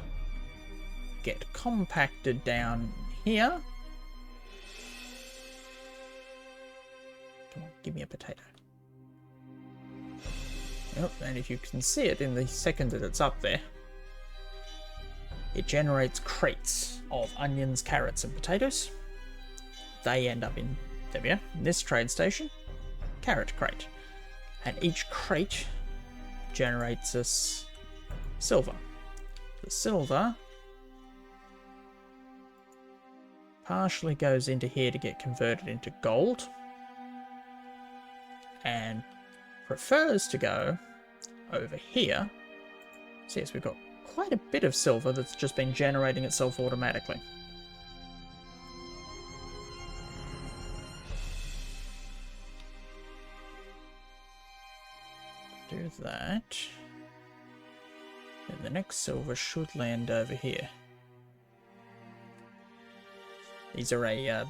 Speaker 1: get compacted down here. Come on, give me a potato. Yep, and if you can see it in the second that it's up there, it generates crates of onions, carrots, and potatoes. They end up in, there we are, in this trade station, carrot crate. And each crate generates us silver. The silver partially goes into here to get converted into gold, and prefers to go over here. So yes, we've got quite a bit of silver that's just been generating itself automatically. Do that. Then the next silver should land over here. These are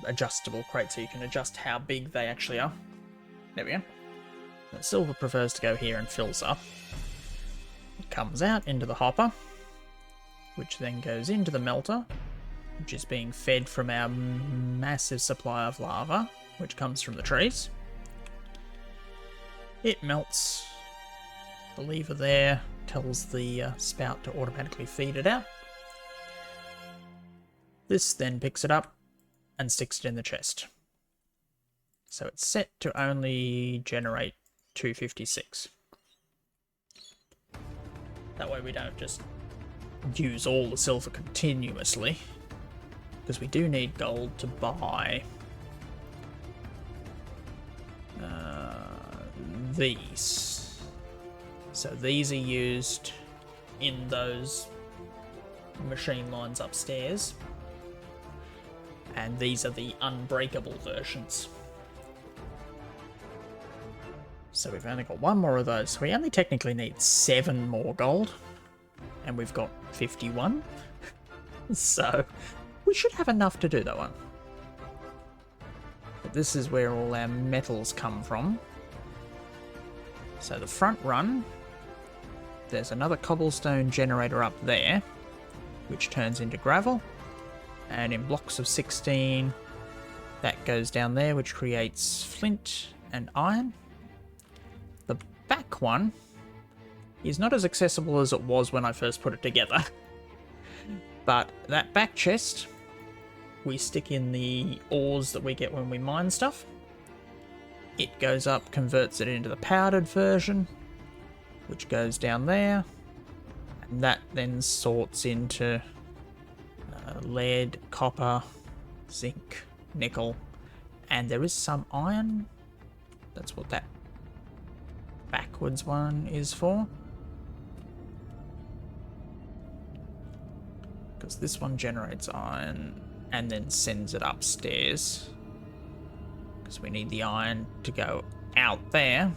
Speaker 1: adjustable crates, so you can adjust how big they actually are. There we go. The silver prefers to go here and fills up. It comes out into the hopper, which then goes into the melter, which is being fed from our massive supply of lava, which comes from the trees. It melts. The lever there tells the spout to automatically feed it out. This then picks it up and sticks it in the chest. So it's set to only generate 256. That way we don't just use all the silver continuously, because we do need gold to buy these. So these are used in those machine lines upstairs, and these are the unbreakable versions. So we've only got one more of those, so we only technically need 7 more gold, and we've got 51. So we should have enough to do that one. But this is where all our metals come from. So the front run, there's another cobblestone generator up there, which turns into gravel, and in blocks of 16 that goes down there, which creates flint and iron. The back one is not as accessible as it was when I first put it together, but that back chest we stick in the ores that we get when we mine stuff. It goes up, converts it into the powdered version, which goes down there, and that then sorts into lead, copper, zinc, nickel, and there is some iron. That's what that backwards one is for. Because this one generates iron and then sends it upstairs. Because we need the iron to go out there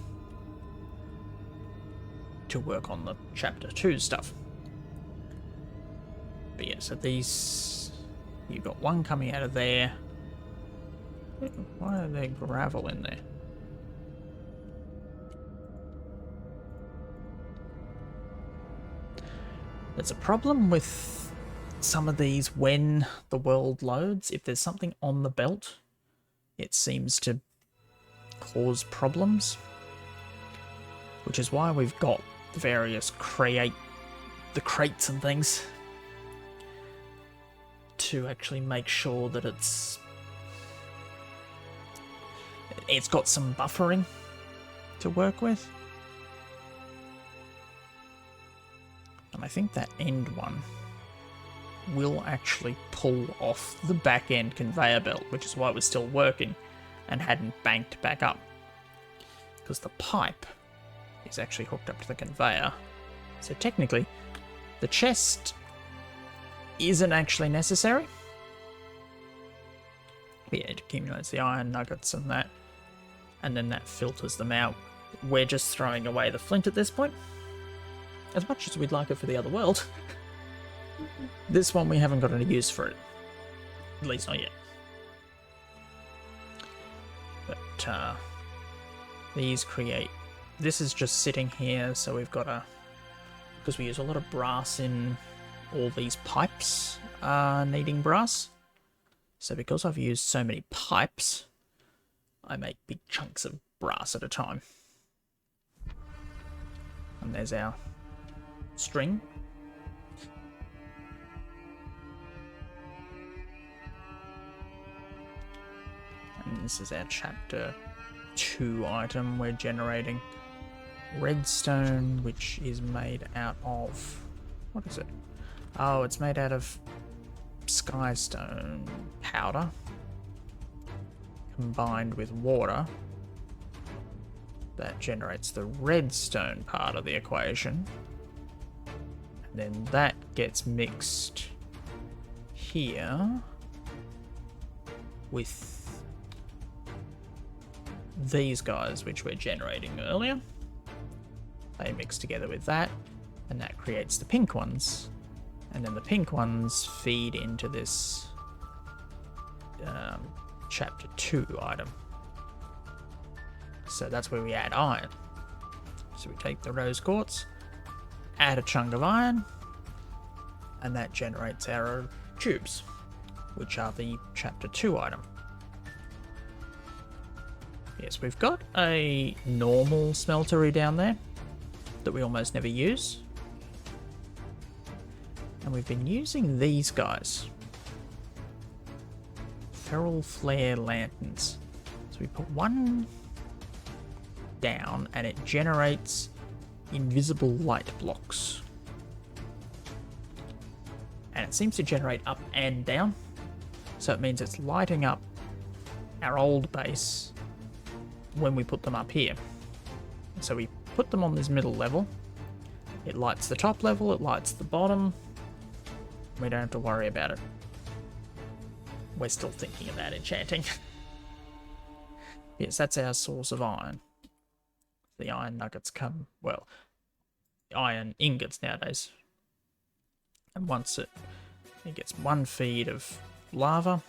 Speaker 1: to work on the chapter 2 stuff. But yeah, so these, you've got one coming out of there. Why are there gravel in there? There's a problem with some of these when the world loads. If there's something on the belt, it seems to cause problems, which is why we've got the various the crates and things to actually make sure that it's got some buffering to work with. And I think that end one will actually pull off the back end conveyor belt, which is why it was still working and hadn't banked back up, because the pipe is actually hooked up to the conveyor. So technically the chest isn't actually necessary. But yeah, it accumulates the iron nuggets and that, and then that filters them out. We're just throwing away the flint at this point, as much as we'd like it for the other world. This one we haven't got any use for it, at least not yet. But these create, this is just sitting here, so we've got because we use a lot of brass in all these pipes needing brass. So because I've used so many pipes, I make big chunks of brass at a time. And there's our string. And this is our chapter 2 item. We're generating redstone, which is made out of, what is it? Oh, it's made out of skystone powder combined with water. That generates the redstone part of the equation. And then that gets mixed here with these guys, which we're generating earlier. They mix together with that, and that creates the pink ones. And then the pink ones feed into this chapter 2 item. So that's where we add iron. So we take the rose quartz, add a chunk of iron, and that generates our tubes, which are the chapter 2 item. Yes, we've got a normal smeltery down there that we almost never use. And we've been using these guys. Feral flare lanterns. So we put one down and it generates invisible light blocks. And it seems to generate up and down. So it means it's lighting up our old base when we put them up here. So we put them on this middle level. It lights the top level, it lights the bottom. We don't have to worry about it. We're still thinking about enchanting. Yes, that's our source of iron. The iron nuggets come, well, iron ingots nowadays. And once it gets one feed of lava,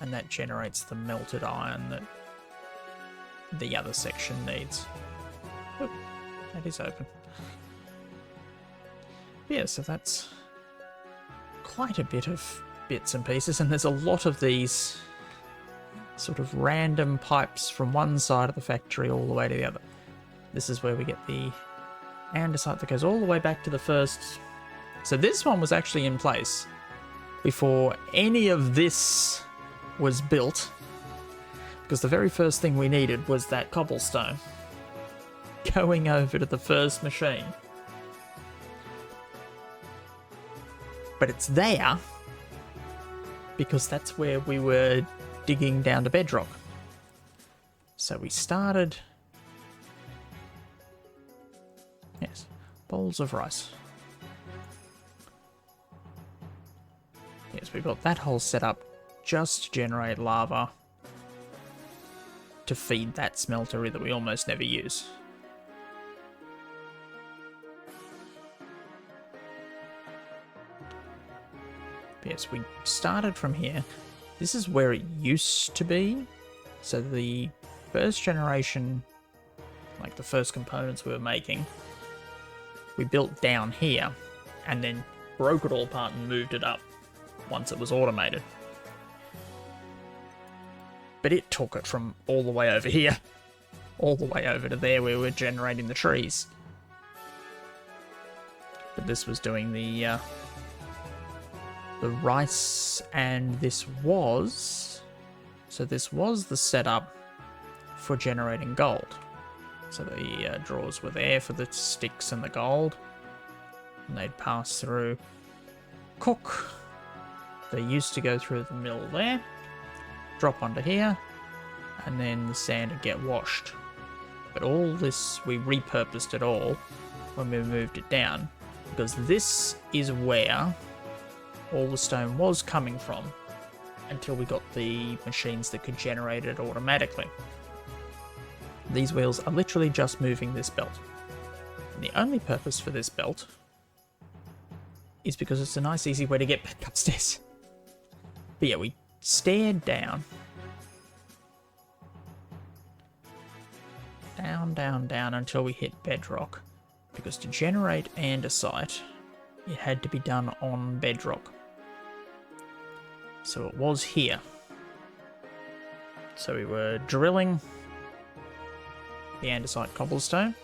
Speaker 1: and that generates the melted iron that the other section needs. Oop, that is open. Yeah, so that's quite a bit of bits and pieces, and there's a lot of these sort of random pipes from one side of the factory all the way to the other. This is where we get the andesite that goes all the way back to the first. So this one was actually in place before any of this was built, because the very first thing we needed was that cobblestone going over to the first machine. But it's there because that's where we were digging down to bedrock. So we started... Yes, bowls of rice. Yes, we've got that whole setup just to generate lava to feed that smeltery that we almost never use. Yes, we started from here. This is where it used to be. So the first generation, like the first components we were making, we built down here and then broke it all apart and moved it up once it was automated. But it took it from all the way over here, all the way over to there where we're generating the trees. But this was doing the rice, and this was... So this was the setup for generating gold. So the drawers were there for the sticks and the gold. And they'd pass through, cook. They used to go through the mill there, drop onto here, and then the sand would get washed. But all this, we repurposed it all when we moved it down, because this is where all the stone was coming from until we got the machines that could generate it automatically. These wheels are literally just moving this belt. And the only purpose for this belt is because it's a nice easy way to get back upstairs. But yeah, we stared down. Down, down, down until we hit bedrock. Because to generate andesite, it had to be done on bedrock. So it was here. So we were drilling the andesite cobblestone.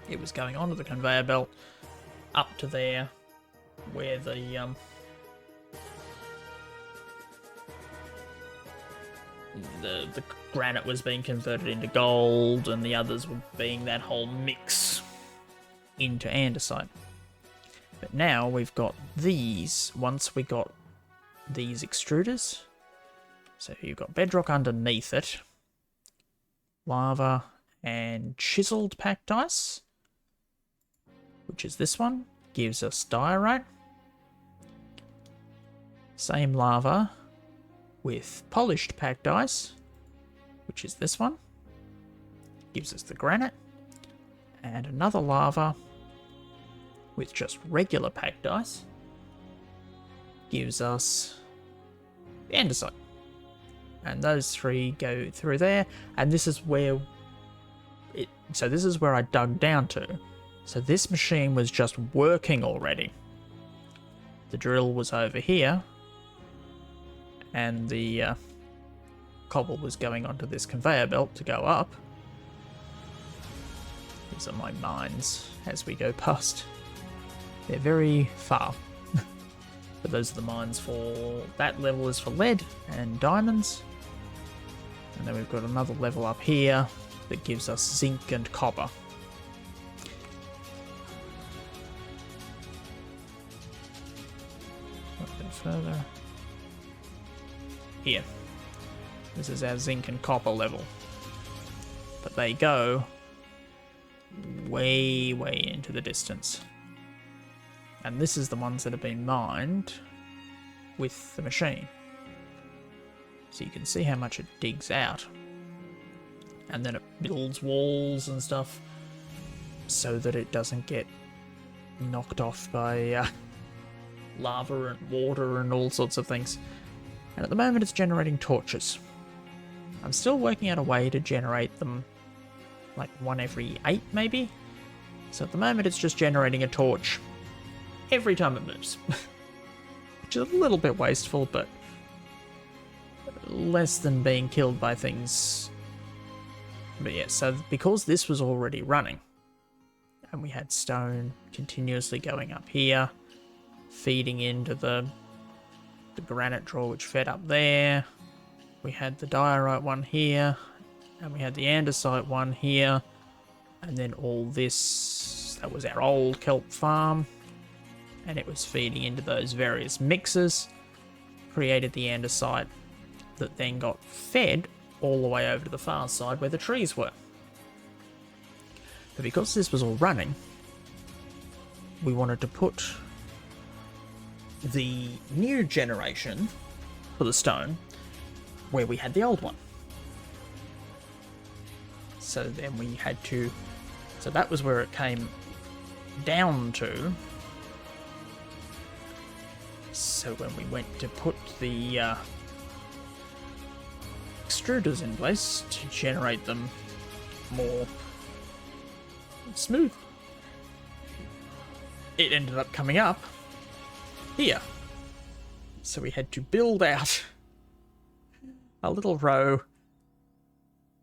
Speaker 1: It was going onto the conveyor belt up to there where the granite was being converted into gold, and the others were being that whole mix into andesite. But now we've got these. Once we got these extruders, so you've got bedrock underneath it, lava and chiseled packed ice, which is this one, gives us diorite. Same lava with polished packed ice, which is this one, gives us the granite, and another lava with just regular packed ice gives us the andesite. And those three go through there, and this is where this is where I dug down to. So this machine was just working already. The drill was over here, and the cobble was going onto this conveyor belt to go up. These are my mines as we go past. They're very far. But those are the mines for... That level is for lead and diamonds. And then we've got another level up here that gives us zinc and copper. A bit further. Here. This is our zinc and copper level. But they go way, way into the distance. And this is the ones that have been mined with the machine. So you can see how much it digs out. And then it builds walls and stuff so that it doesn't get knocked off by lava and water and all sorts of things. And at the moment it's generating torches. I'm still working out a way to generate them like one every 8 maybe. So at the moment it's just generating a torch every time it moves. Which is a little bit wasteful, but less than being killed by things. But yeah, so because this was already running, and we had stone continuously going up here, feeding into the granite drawer which fed up there, we had the diorite one here, and we had the andesite one here, and then all this, that was our old kelp farm, and it was feeding into those various mixes, created the andesite that then got fed all the way over to the far side where the trees were. But because this was all running, we wanted to put the new generation for the stone where we had the old one. So then we had to... So that was where it came down to. So when we went to put the extruders in place to generate them more smooth, it ended up coming up here. So we had to build out a little row.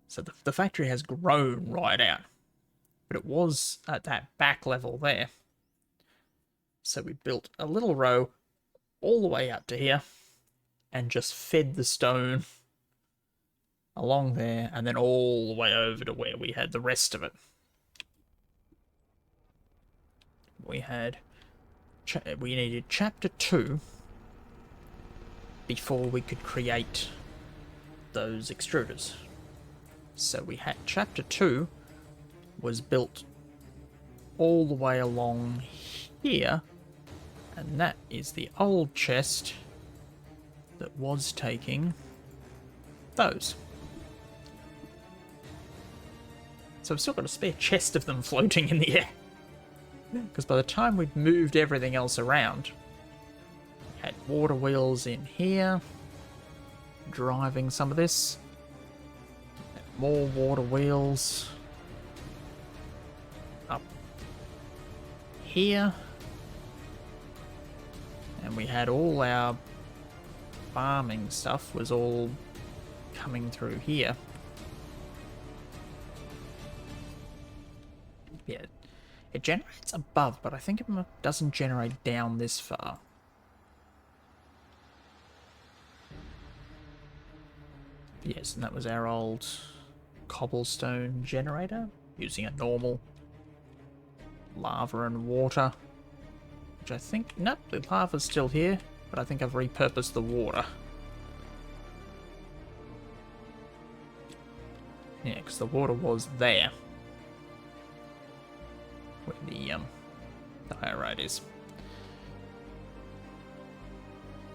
Speaker 1: So the factory has grown right out. But it was at that back level there. So we built a little row all the way up to here and just fed the stone along there and then all the way over to where we had the rest of it. We needed chapter 2 before we could create those extruders. So we had chapter 2 was built all the way along here, and that is the old chest that was taking those. So I've still got a spare chest of them floating in the air. Because by the time we'd moved everything else around, we had water wheels in here, driving some of this. More water wheels up here. And we had all our farming stuff was all coming through here. Yeah, it generates above, but I think it doesn't generate down this far. Yes, and that was our old cobblestone generator, using a normal lava and water. Which I think, nope, the lava's still here, but I think I've repurposed the water. Yeah, because the water was there. Where the diorite is.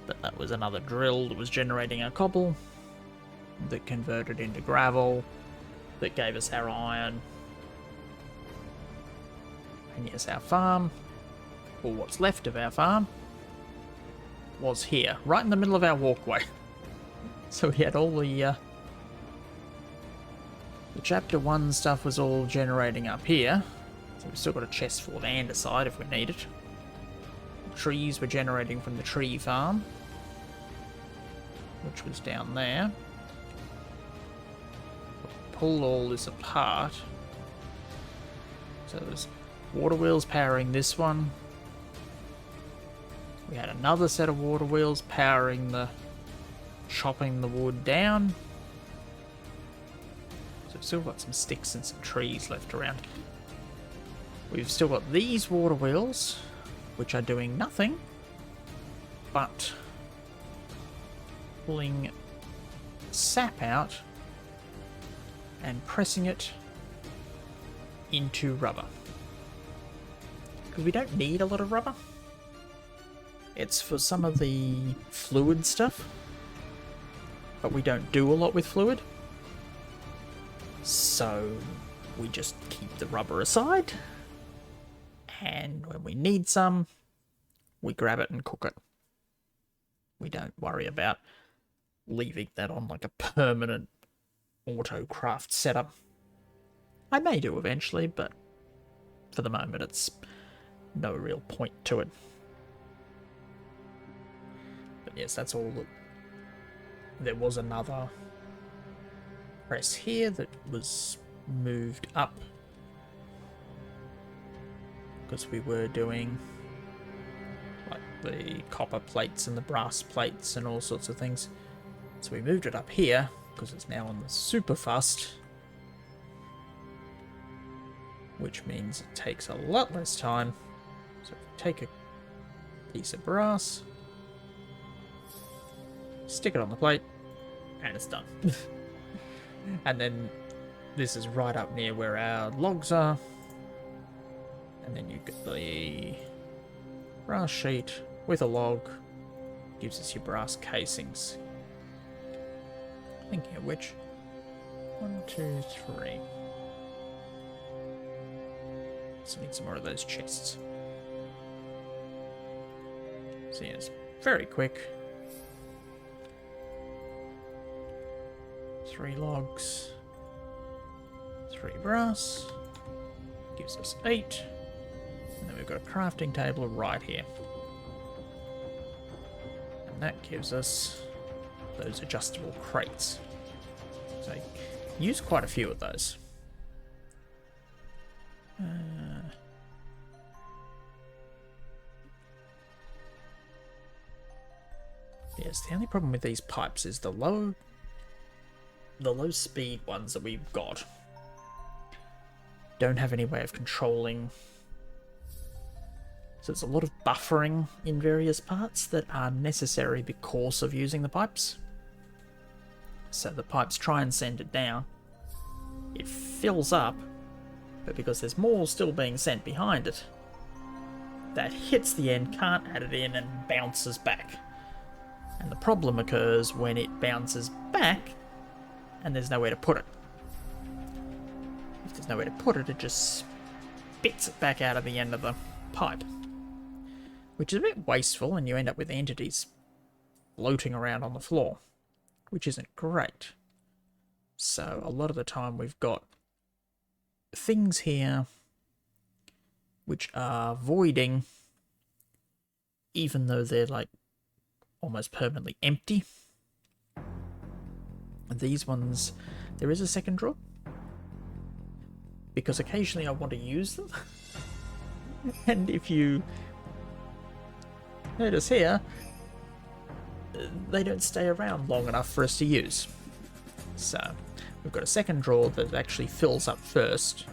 Speaker 1: But that was another drill that was generating our cobble, that converted into gravel, that gave us our iron. And yes, our farm, or what's left of our farm, was here, right in the middle of our walkway. So we had all the chapter 1 stuff was all generating up here. So we've still got a chest full of andesite if we need it. The trees were generating from the tree farm, which was down there. Pull all this apart. So there's water wheels powering this one. We had another set of water wheels powering the chopping the wood down. So we've still got some sticks and some trees left around. We've still got these water wheels, which are doing nothing but pulling sap out and pressing it into rubber. Because we don't need a lot of rubber. It's for some of the fluid stuff, but we don't do a lot with fluid. So we just keep the rubber aside, and when we need some, we grab it and cook it. We don't worry about leaving that on like a permanent autocraft setup. I may do eventually, but for the moment it's no real point to it. But yes, that's all. There was another press here that was moved up because we were doing like the copper plates and the brass plates and all sorts of things. So we moved it up here because it's now on the super fast, which means it takes a lot less time. So if we take a piece of brass, stick it on the plate, and it's done. And then this is right up near where our logs are. And then you get the brass sheet with a log. Gives us your brass casings. Thinking of which, 1, 2, 3. So need some more of those chests. So yeah, it's very quick. 3 logs, 3 brass, gives us 8, and then we've got a crafting table right here. that gives us those adjustable crates. So use quite a few of those. Yes, the only problem with these pipes is the low speed ones that we've got don't have any way of controlling. So there's a lot of buffering in various parts that are necessary because of using the pipes. So the pipes try and send it down. It fills up, but because there's more still being sent behind it, that hits the end, can't add it in, and bounces back. And the problem occurs when it bounces back and there's nowhere to put it. If there's nowhere to put it, it just spits it back out of the end of the pipe, which is a bit wasteful, and you end up with entities floating around on the floor, which isn't great. So a lot of the time we've got things here which are voiding, even though they're like almost permanently empty. And these ones, there is a second drawer, because occasionally I want to use them. And if you notice here, they don't stay around long enough for us to use. So we've got a second drawer that actually fills up first,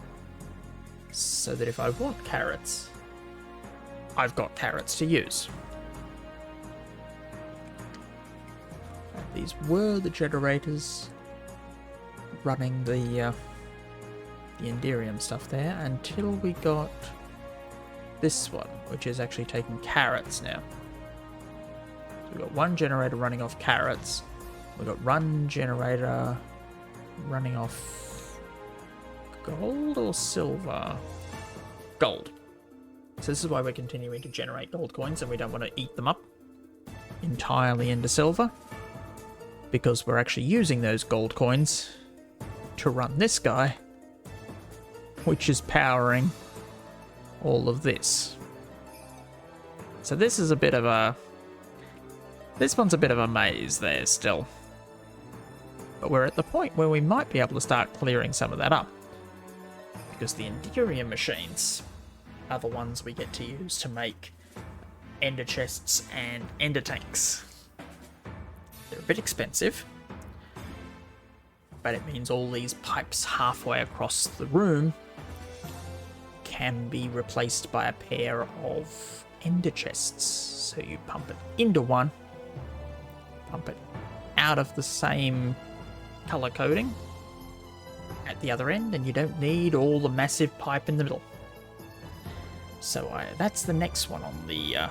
Speaker 1: so that if I want carrots, I've got carrots to use. And these were the generators running the Enderium stuff there until we got this one, which is actually taking carrots now. So we've got one generator running off carrots. We've got one generator running off gold or silver? Gold. So this is why we're continuing to generate gold coins, and we don't want to eat them up entirely into silver, because we're actually using those gold coins to run this guy, which is powering all of this. So this is a bit of a... this one's a bit of a maze there still. But we're at the point where we might be able to start clearing some of that up, because the Enderium machines are the ones we get to use to make ender chests and ender tanks. They're a bit expensive, but it means all these pipes halfway across the room can be replaced by a pair of ender chests. So you pump it into one, pump it out of the same color coding at the other end, and you don't need all the massive pipe in the middle. So that's the next one on the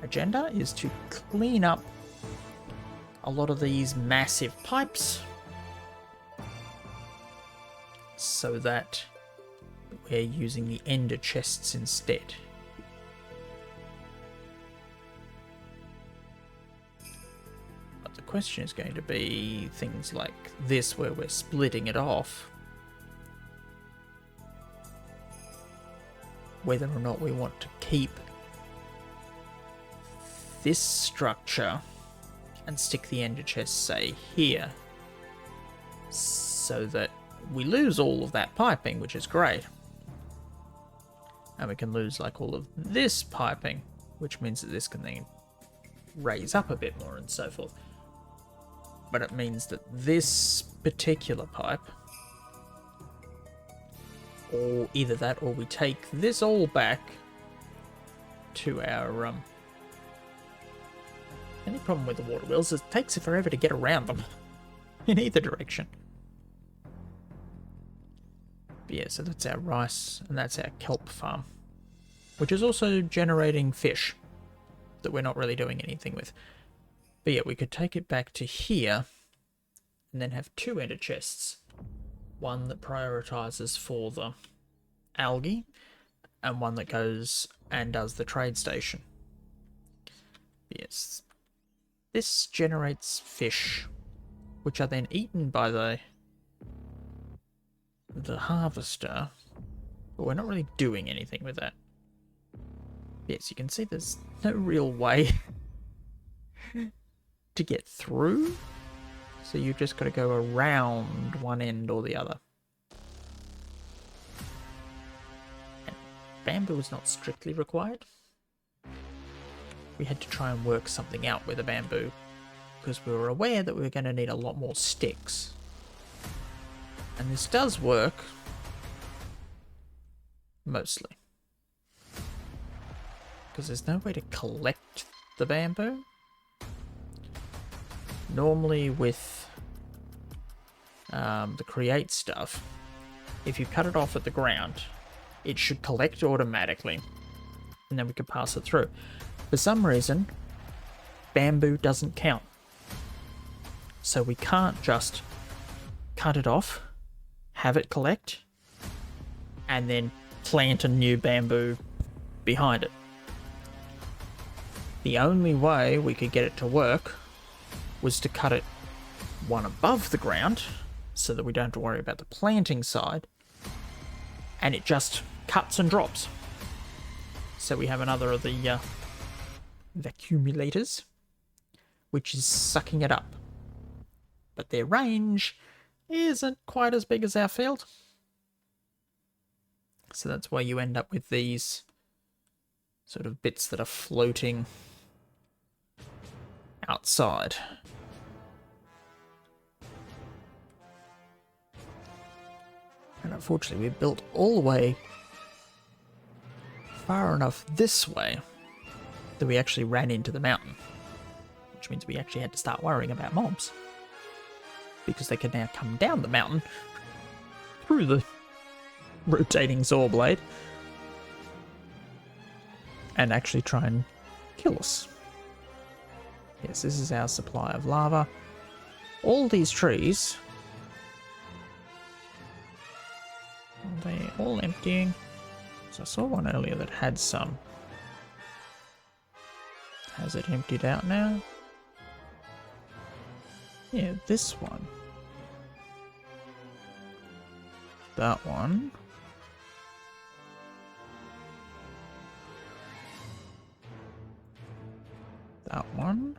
Speaker 1: agenda, is to clean up a lot of these massive pipes so that we're using the ender chests instead. But the question is going to be things like this, where we're splitting it off, whether or not we want to keep this structure and stick the ender chest, say, here, so that we lose all of that piping, which is great, and we can lose like all of this piping, which means that this can then raise up a bit more and so forth. But it means that this particular pipe, or either that, or we take this all back to our... Any problem with the water wheels is it takes it forever to get around them in either direction. But yeah, so that's our rice, and that's our kelp farm, which is also generating fish that we're not really doing anything with. But yeah, we could take it back to here and then have two ender chests. One that prioritizes for the algae, and one that goes and does the trade station. Yes, this generates fish, which are then eaten by the harvester, but we're not really doing anything with that. Yes, you can see there's no real way to get through. So you just got to go around one end or the other. And bamboo is not strictly required. We had to try and work something out with the bamboo because we were aware that we were going to need a lot more sticks. And this does work mostly. Because there's no way to collect the bamboo. Normally with the create stuff, if you cut it off at the ground, it should collect automatically. And then we could pass it through. For some reason, bamboo doesn't count. So we can't just cut it off, have it collect, and then plant a new bamboo behind it. The only way we could get it to work was to cut it one above the ground so that we don't have to worry about the planting side, and it just cuts and drops. So we have another of the accumulators, which is sucking it up. But their range isn't quite as big as our field. So that's why you end up with these sort of bits that are floating outside. And unfortunately, we built all the way far enough this way that we actually ran into the mountain. Which means we actually had to start worrying about mobs. Because they can now come down the mountain through the rotating saw blade and actually try and kill us. Yes, this is our supply of lava. All these trees, are they all emptying? So I saw one earlier that had some. Has it emptied out now? Yeah, this one. That one. That one.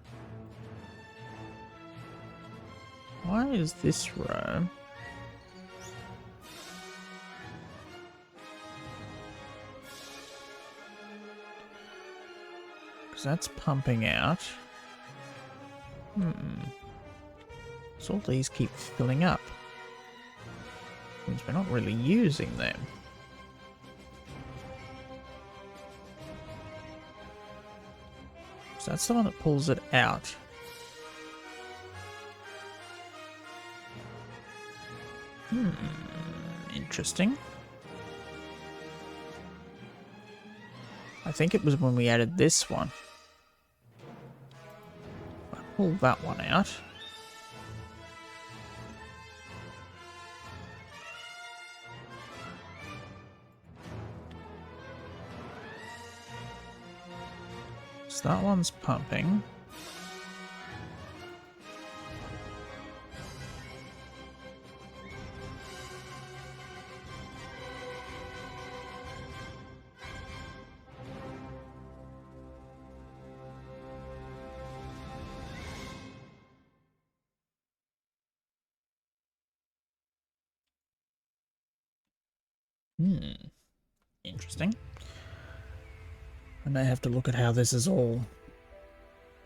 Speaker 1: Why is this row? Because that's pumping out. So all these keep filling up. Means we're not really using them. So that's the one that pulls it out. Interesting. I think it was when we added this one. I pull that one out. So that one's pumping. Interesting. I may have to look at how this is all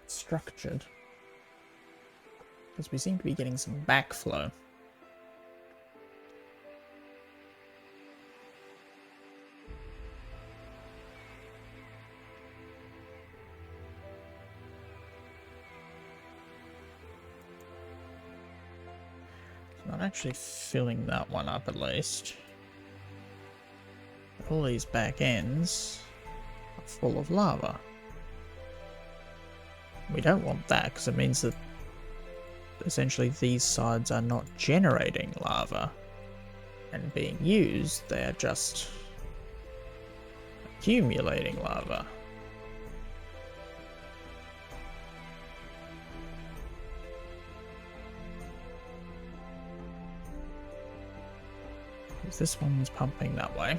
Speaker 1: structured. Because we seem to be getting some backflow. It's not actually filling that one up at least. All these back ends are full of lava. We don't want that because it means that essentially these sides are not generating lava and being used, they are just accumulating lava. Because this one's pumping that way.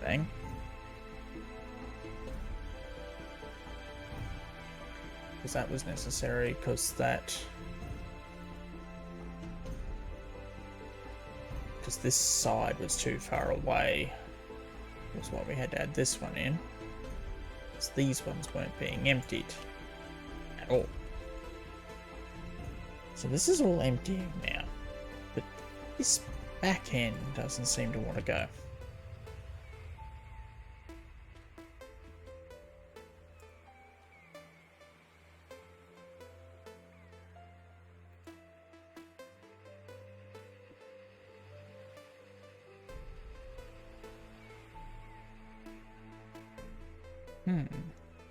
Speaker 1: Bang. Because that was necessary, because this side was too far away. That's why we had to add this one in. Because these ones weren't being emptied at all. So this is all emptying now. But this back end doesn't seem to want to go.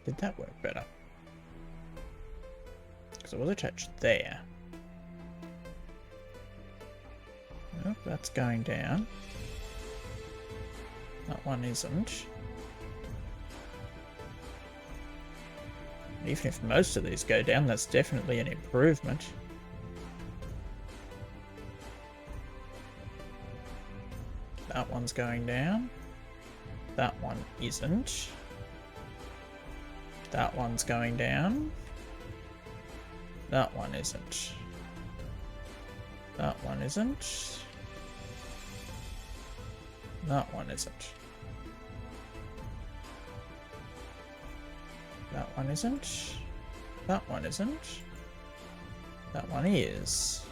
Speaker 1: Did that work better? Because it was attached there. Nope, that's going down. That one isn't. Even if most of these go down, that's definitely an improvement. That one's going down. That one isn't. That one's going down. That one isn't. That one isn't. That one isn't. That one isn't. That one isn't. That one is.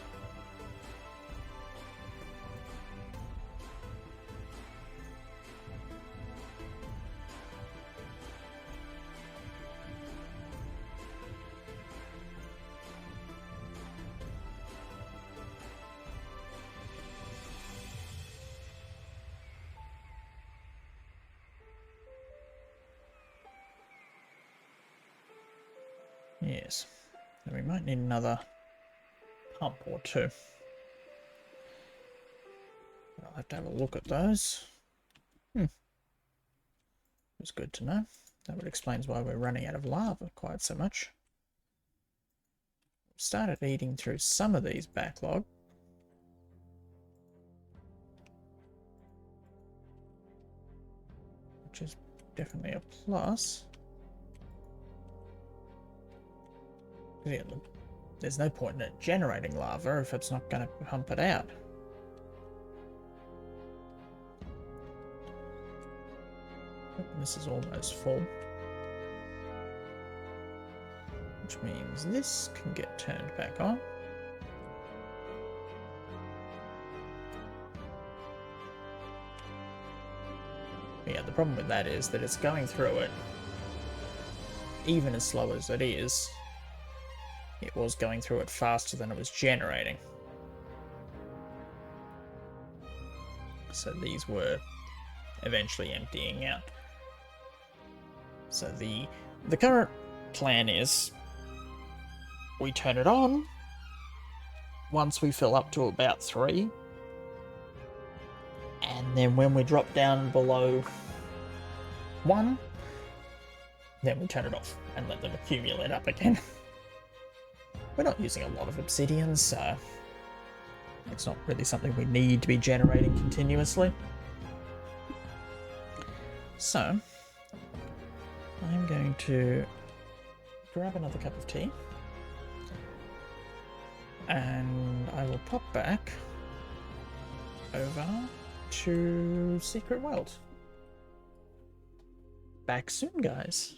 Speaker 1: Yes, so we might need another pump or two. I'll have to have a look at those. It's good to know. That explains why we're running out of lava quite so much. Started eating through some of these backlog. Which is definitely a plus. Yeah, there's no point in it generating lava if it's not going to pump it out. This is almost full. Which means this can get turned back on. Yeah, the problem with that is that it's going through it, even as slow as it is, it was going through it faster than it was generating. So these were eventually emptying out. So the current plan is we turn it on once we fill up to about 3. And then when we drop down below 1, then we turn it off and let them accumulate up again. We're not using a lot of obsidian, so it's not really something we need to be generating continuously. So, I'm going to grab another cup of tea, and I will pop back over to Secret World. Back soon, guys.